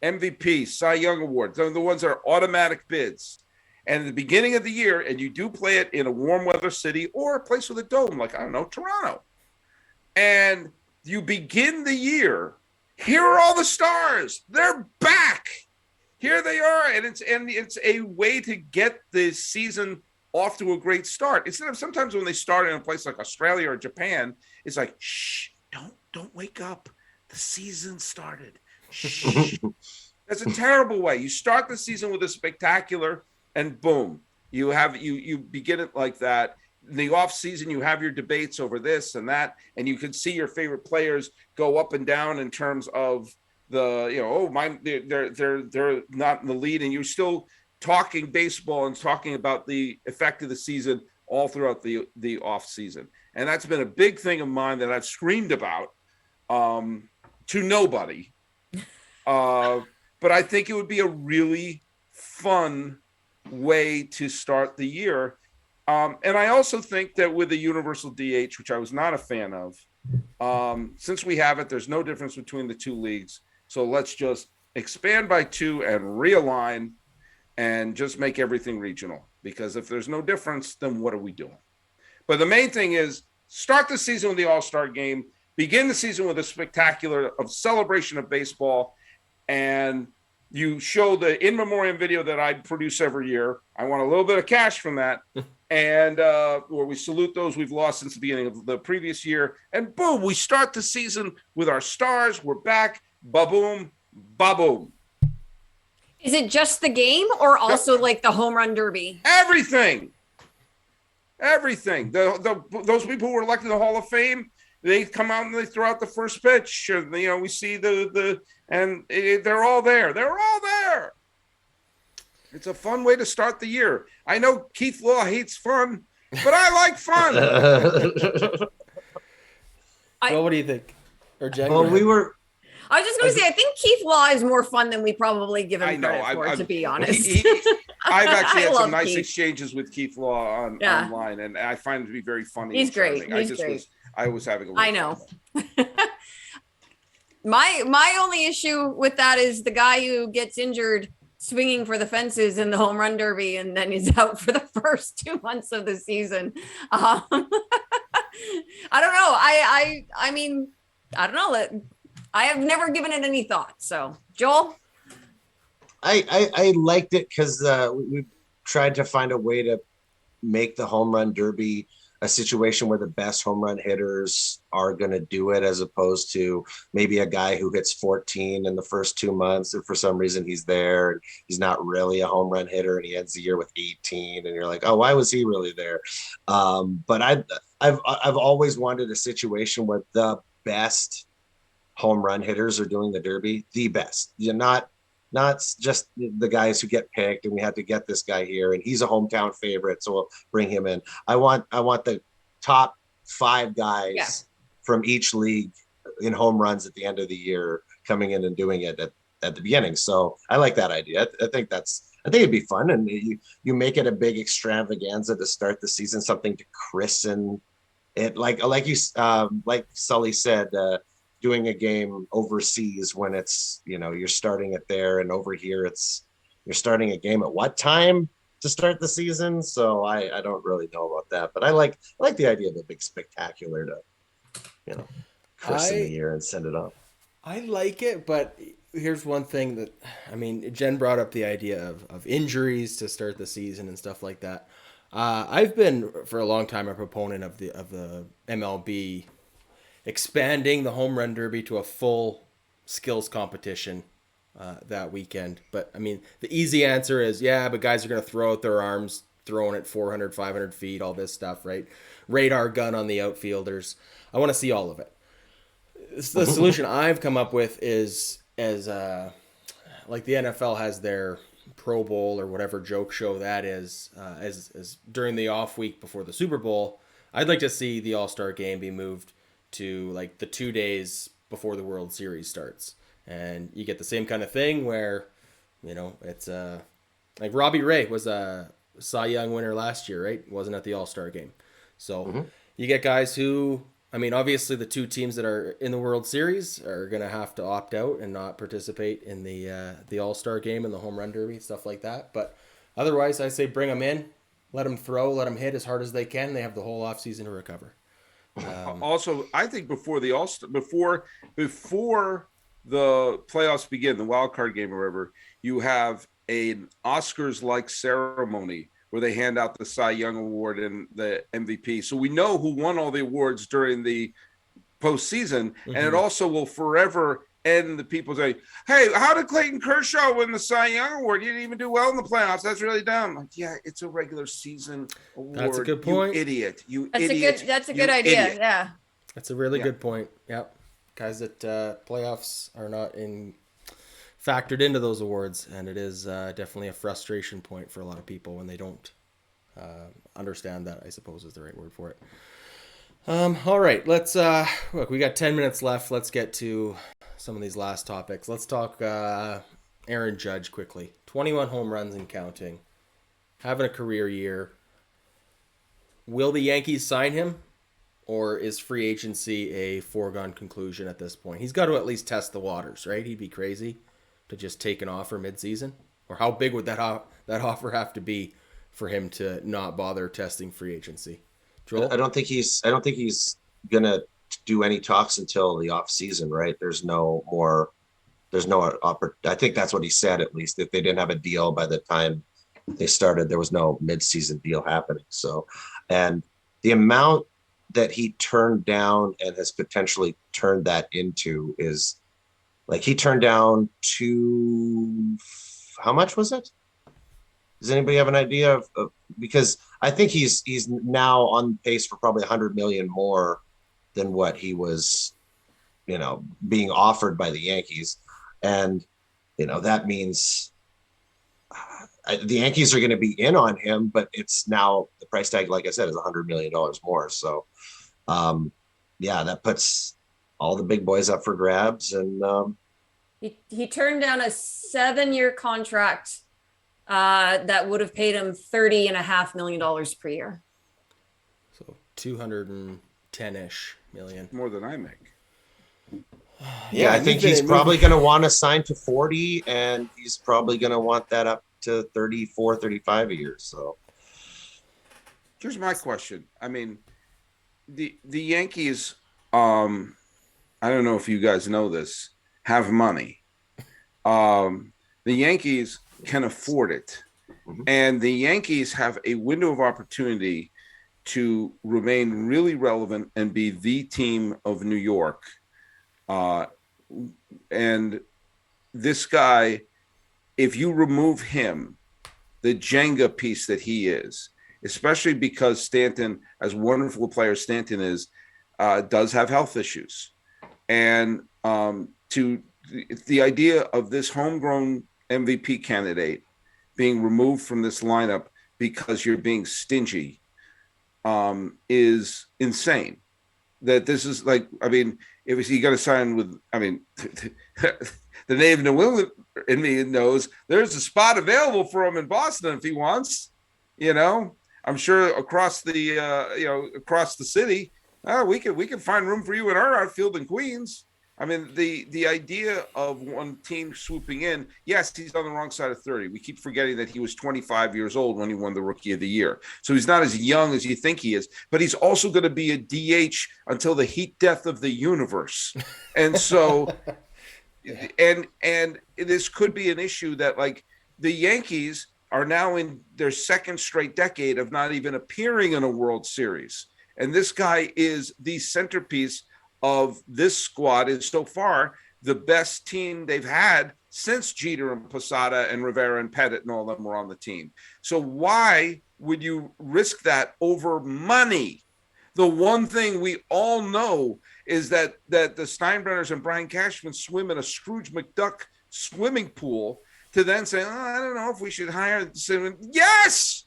MVP, Cy Young Award. They're the ones that are automatic bids. And at the beginning of the year, and you do play it in a warm weather city or a place with a dome, like, I don't know, Toronto. And you begin the year, here are all the stars. They're back. Here they are. And it's a way to get the season off to a great start. Instead of sometimes when they start in a place like Australia or Japan, it's like, shh, don't wake up. The season started. Shh. That's a terrible way. You start the season with a spectacular, and boom, you begin it like that. In the off season, you have your debates over this and that, and you can see your favorite players go up and down in terms of they're not in the lead, and you're still talking baseball and talking about the effect of the season all throughout the off season. And that's been a big thing of mine that I've screamed about to nobody. But I think it would be a really fun way to start the year. And I also think that with the universal DH, which I was not a fan of, since we have it, there's no difference between the two leagues. So let's just expand by 2 and realign and just make everything regional. Because if there's no difference, then what are we doing? But the main thing is start the season with the All-Star game, begin the season with a spectacular celebration of baseball, and you show the in memoriam video that I produce every year. I want a little bit of cash from that. And where we salute those we've lost since the beginning of the previous year. And boom, we start the season with our stars. We're back. Ba-boom, ba-boom. Is it just the game or also like the home run derby? Everything. Those people who were elected to the Hall of Fame, they come out and they throw out the first pitch. We see they're all there. They're all there. It's a fun way to start the year. I know Keith Law hates fun, but I like fun. Well, what do you think? Or Jen? Well, I was just going to say, I think Keith Law is more fun than we probably give him credit for, to be honest. I've actually had some nice Keith. exchanges with Keith Law online, and I find him to be very funny. He's great. I was having a little I know. My only issue with that is the guy who gets injured swinging for the fences in the home run derby, and then he's out for the first 2 months of the season. I don't know. I mean, I don't know. I have never given it any thought. So, Joel? I liked it because we tried to find a way to make the home run derby a situation where the best home run hitters are going to do it, as opposed to maybe a guy who hits 14 in the first 2 months and for some reason he's there and he's not really a home run hitter and he ends the year with 18 and you're like, oh, why was he really there? But I've always wanted a situation where the best home run hitters are doing the derby, the best. You're not just the guys who get picked and we had to get this guy here and he's a hometown favorite, so we'll bring him in. I want the top 5 guys from each league in home runs at the end of the year, coming in and doing it at the beginning. So I like that idea. I think it'd be fun, and you make it a big extravaganza to start the season, something to christen it, like Sully said, doing a game overseas when it's, you're starting it there, and over here you're starting a game at what time to start the season. So I don't really know about that, but I like the idea of a big spectacular to, christen the year and send it up. I like it, but here's one thing that, Jen brought up the idea of injuries to start the season and stuff like that. I've been for a long time a proponent of the MLB expanding the home run derby to a full skills competition that weekend. But the easy answer is, yeah, but guys are going to throw out their arms, throwing it 400, 500 feet, all this stuff, right? Radar gun on the outfielders. I want to see all of it. The solution I've come up with is like the NFL has their Pro Bowl or whatever joke show that is, as during the off week before the Super Bowl. I'd like to see the All-Star game be moved to like the 2 days before the World Series starts, and you get the same kind of thing where, it's like Robbie Ray was a Cy Young winner last year, right? Wasn't at the All-Star game, so you get guys who. Obviously the two teams that are in the World Series are going to have to opt out and not participate in the All-Star game and the home run derby, stuff like that. But otherwise, I say bring them in, let them throw, let them hit as hard as they can. They have the whole offseason to recover. Also, I think before the before the playoffs begin, the wild card game or whatever, you have an Oscars-like ceremony where they hand out the Cy Young Award and the MVP. So we know who won all the awards during the postseason. And it also will forever end the people saying, hey, how did Clayton Kershaw win the Cy Young Award? He didn't even do well in the playoffs. That's really dumb. Like, yeah, it's a regular season award. That's a good point. You idiot. That's a good idea. Idiot. Yeah. That's a really good point. Yep. Guys that playoffs are not factored into those awards, and it is definitely a frustration point for a lot of people when they don't understand that, I suppose is the right word for it. All right, let's look, we got 10 minutes left. Let's get to some of these last topics. Let's talk Aaron Judge quickly. 21 home runs and counting, having a career year. Will the Yankees sign him, or is free agency a foregone conclusion at this point? He's got to at least test the waters, right? He'd be crazy to just take an offer mid-season? Or how big would that offer have to be for him to not bother testing free agency? Joel? I don't think he's gonna do any talks until the off season, right? There's no I think that's what he said, at least. If they didn't have a deal by the time they started, there was no mid-season deal happening. So, and the amount that he turned down and has potentially turned that into is, like, he turned down how much was it? Does anybody have an idea of because I think he's now on pace for probably 100 million more than what he was, being offered by the Yankees. And, that means the Yankees are going to be in on him, but it's now the price tag, like I said, is $100 million more. So, that puts all the big boys up for grabs. And he turned down a 7-year contract that would have paid him $30.5 million per year. So 210-ish million. More than I make. Yeah, I think he's probably going to want to sign to 40, and he's probably going to want that up to 34, 35 a year. So here's my question. The Yankees, I don't know if you guys know this, have money. The Yankees can afford it. And the Yankees have a window of opportunity to remain really relevant and be the team of New York. And this guy, if you remove him, the Jenga piece that he is, especially because Stanton, as wonderful a player Stanton is, does have health issues. And the idea of this homegrown MVP candidate being removed from this lineup because you're being stingy is insane. that this is like, I mean, if he got to sign with, I mean, the native New England in me knows there's a spot available for him in Boston if he wants. You know, I'm sure across the across the city, we can find room for you in our outfield in Queens. I mean, the idea of one team swooping in, yes, he's on the wrong side of 30. We keep forgetting that he was 25 years old when he won the Rookie of the Year. So he's not as young as you think he is, but he's also going to be a DH until the heat death of the universe. And so, and this could be an issue that, like, the Yankees are now in their second straight decade of not even appearing in a World Series. And this guy is the centerpiece of this squad, is so far the best team they've had since Jeter and Posada and Rivera and Pettit and all of them were on the team. So why would you risk that over money? The one thing we all know is that the Steinbrenners and Brian Cashman swim in a Scrooge McDuck swimming pool to then say, I don't know if we should hire someone. Yes,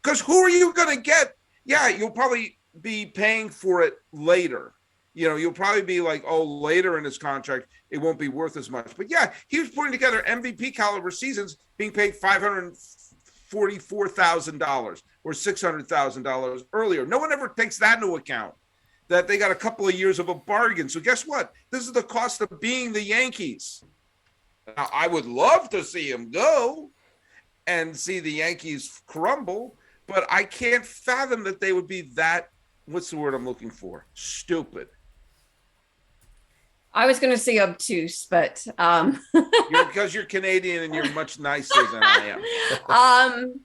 because who are you going to get? Yeah, you'll probably be paying for it later. You know, you'll probably be like, later in his contract, it won't be worth as much. But yeah, he was putting together MVP caliber seasons being paid $544,000 or $600,000 earlier. No one ever takes that into account, that they got a couple of years of a bargain. So guess what? This is the cost of being the Yankees. Now, I would love to see him go and see the Yankees crumble, but I can't fathom that they would be that, what's the word I'm looking for? Stupid. I was going to say obtuse, but because you're Canadian and you're much nicer than I am.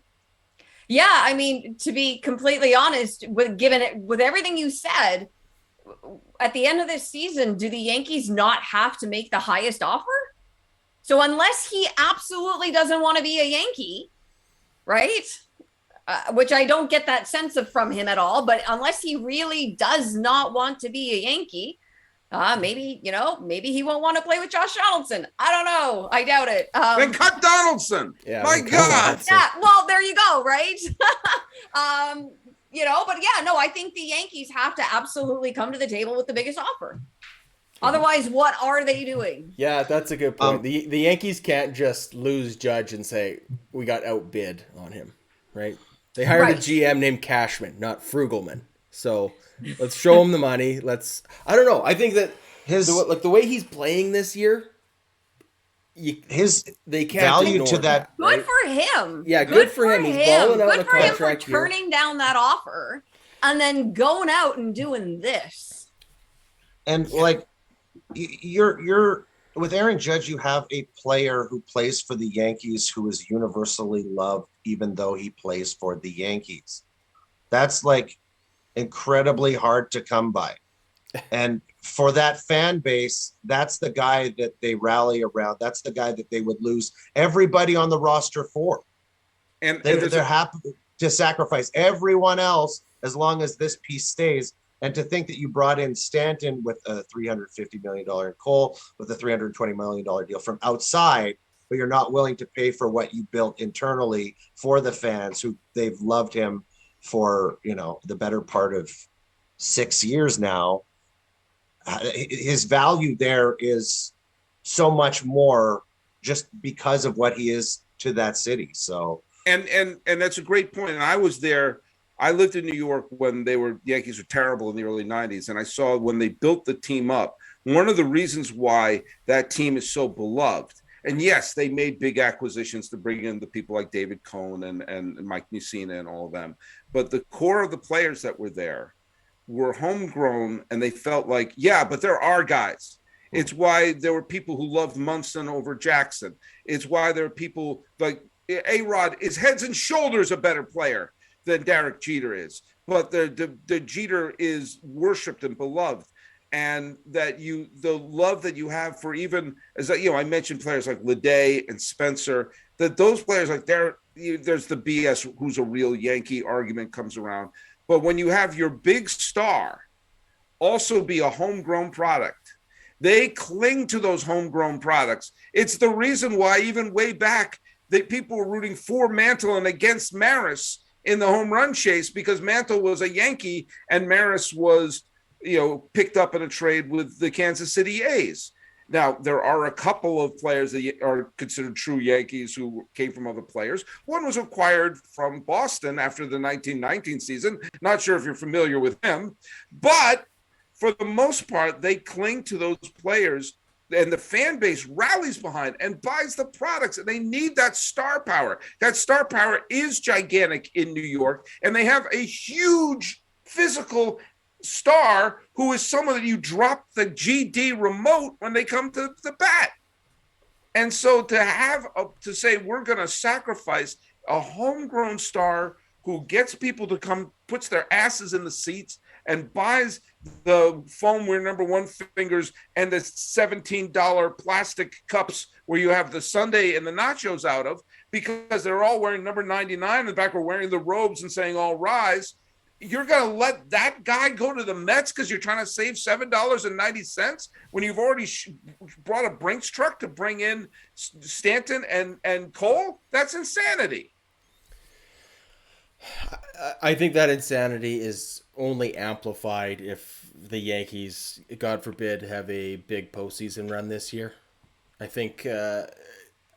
Yeah, I mean, to be completely honest, with everything you said, at the end of this season, do the Yankees not have to make the highest offer? So unless he absolutely doesn't want to be a Yankee, right? Which I don't get that sense of from him at all, but unless he really does not want to be a Yankee, maybe he won't want to play with Josh Donaldson. I don't know. I doubt it. Then cut Donaldson. Yeah, my God. Yeah. Well, there you go. Right. But yeah, no, I think the Yankees have to absolutely come to the table with the biggest offer. Otherwise, what are they doing? Yeah, that's a good point. The Yankees can't just lose Judge and say, we got outbid on him, right? They hired a GM named Cashman, not Frugalman. So let's show him the money. I don't know. I think that the way he's playing this year, they can't value to that. Good for him. Yeah, good for him. He's balling out good the for him for contract here. turning down that offer and then going out and doing this. And like you're with Aaron Judge, you have a player who plays for the Yankees who is universally loved, even though he plays for the Yankees. That's like incredibly hard to come by. And for that fan base, that's the guy that they rally around. That's the guy that they would lose everybody on the roster for. And they're happy to sacrifice everyone else as long as this piece stays. And to think that you brought in Stanton with a $350 million and Cole with a $320 million deal from outside, but you're not willing to pay for what you built internally for the fans who they've loved him for, the better part of 6 years now. His value there is so much more just because of what he is to that city. So, and that's a great point. And I was there. I lived in New York when the Yankees were terrible in the early 90s. And I saw when they built the team up, one of the reasons why that team is so beloved. And yes, they made big acquisitions to bring in the people like David Cohn and Mike Mussina and all of them. But the core of the players that were there were homegrown, and they felt like, but there are guys. It's why there were people who loved Munson over Jackson. It's why there are people like A-Rod is heads and shoulders a better player than Derek Jeter is. But the Jeter is worshipped and beloved. And that the love that you have for even, as I mentioned players like Leday and Spencer, that those players, like there's the BS who's a real Yankee argument comes around. But when you have your big star also be a homegrown product, they cling to those homegrown products. It's the reason why even way back that people were rooting for Mantle and against Maris in the home run chase, because Mantle was a Yankee and Maris was picked up in a trade with the Kansas City A's. Now, there are a couple of players that are considered true Yankees who came from other players. One was acquired from Boston after the 1919 season. Not sure if you're familiar with him, but for the most part, they cling to those players, and the fan base rallies behind and buys the products, and they need that star power. That star power is gigantic in New York, and they have a huge physical star who is someone that you drop the GD remote when they come to the bat. And so to say we're going to sacrifice a homegrown star who gets people to come, puts their asses in the seats and buys the foamware number one fingers and the $17 plastic cups where you have the sundae and the nachos out of, because they're all wearing number 99 in the back, or wearing the robes and saying all rise. You're going to let that guy go to the Mets because you're trying to save $7.90 when you've already brought a Brinks truck to bring in Stanton and Cole? That's insanity. I think that insanity is only amplified if the Yankees, God forbid, have a big postseason run this year. I think,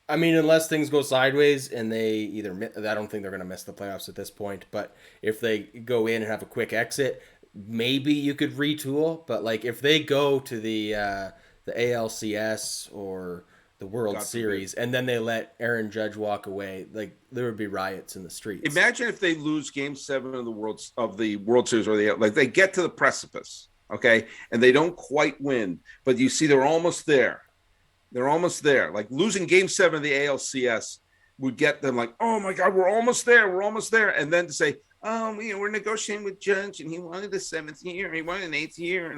unless things go sideways and they I don't think they're going to miss the playoffs at this point, but if they go in and have a quick exit, maybe you could retool. But like if they go to the ALCS or the World Series, and then they let Aaron Judge walk away, like there would be riots in the streets. Imagine if they lose Game 7 of the World Series, or they get to the precipice, okay, and they don't quite win, but you see they're almost there. They're almost there. Like losing Game 7 of the ALCS would get them like, oh my God, we're almost there. We're almost there. And then to say, we're negotiating with Judge, and he wanted the 7th year, he wanted an 8th year,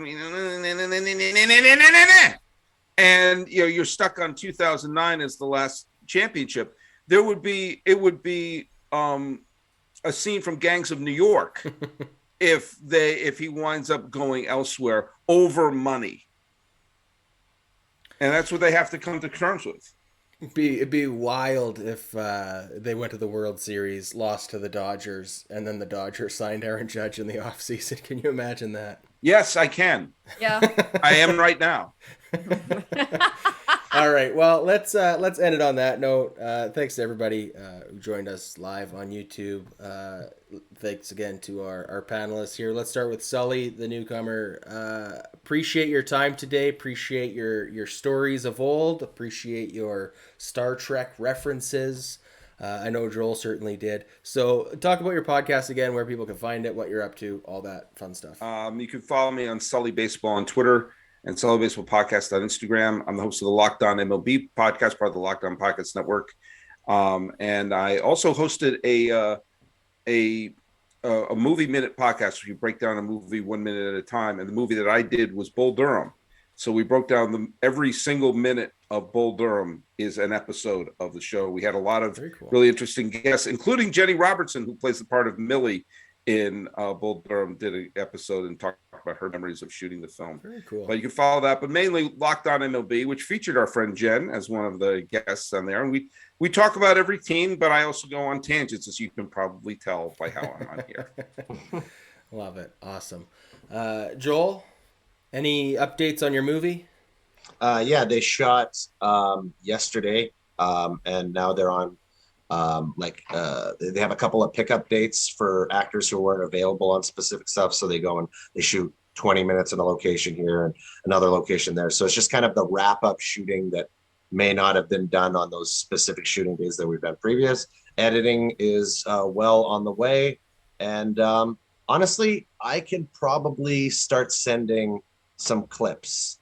and you're stuck on 2009 as the last championship. It would be a scene from Gangs of New York if he winds up going elsewhere over money. And that's what they have to come to terms with. It'd be wild if they went to the World Series, lost to the Dodgers, and then the Dodgers signed Aaron Judge in the offseason. Can you imagine that? Yes, I can. Yeah. I am right now. All right. Well, let's end it on that note. Thanks to everybody who joined us live on YouTube. Thanks again to our panelists here. Let's start with Sully, the newcomer. Appreciate your time today. Appreciate your stories of old. Appreciate your Star Trek references. I know Joel certainly did. So talk about your podcast again, where people can find it, what you're up to, all that fun stuff. You can follow me on Sully Baseball on Twitter and Sully Baseball Podcast on Instagram. I'm the host of the Locked On MLB podcast, part of the Locked On Podcast Network. And I also hosted a movie minute podcast where you break down a movie 1 minute at a time. And the movie that I did was Bull Durham. So we broke down every single minute of Bull Durham is an episode of the show. We had a lot of really interesting guests, including Jenny Robertson, who plays the part of Millie in Bull Durham, did an episode and talked about her memories of shooting the film. Very cool. But you can follow that, but mainly Locked On MLB, which featured our friend Jen as one of the guests on there. And we talk about every team, but I also go on tangents, as you can probably tell by how I'm on here. Love it. Awesome. Joel, any updates on your movie? Yeah, they shot yesterday, and now they're on they have a couple of pickup dates for actors who weren't available on specific stuff. So they go and they shoot 20 minutes in a location here and another location there. So it's just kind of the wrap up shooting that may not have been done on those specific shooting days that we've done previous. Editing is well on the way. And honestly, I can probably start sending some clips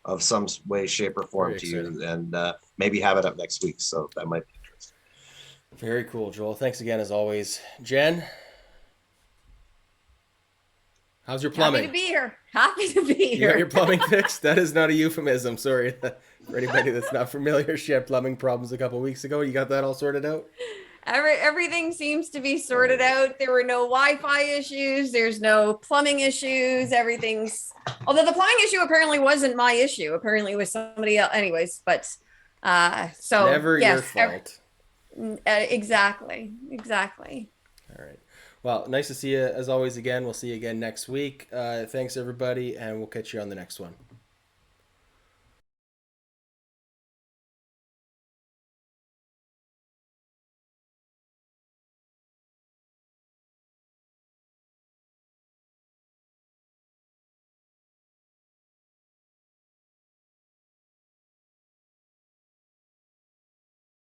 of some way, shape, or form to you, and maybe have it up next week. So that might be interesting. Very cool, Joel. Thanks again, as always. Jen, how's your plumbing? Happy to be here. Happy to be You here. got your plumbing fixed? That is not a euphemism. Sorry. For anybody that's not familiar, she had plumbing problems a couple weeks ago. You got that all sorted out? Everything seems to be sorted out. There were no Wi-Fi issues. There's no plumbing issues. Although the plumbing issue apparently wasn't my issue. Apparently it was somebody else. Anyways, but so never your fault. Exactly. All right. Well, nice to see you as always again. We'll see you again next week. Thanks, everybody, and we'll catch you on the next one.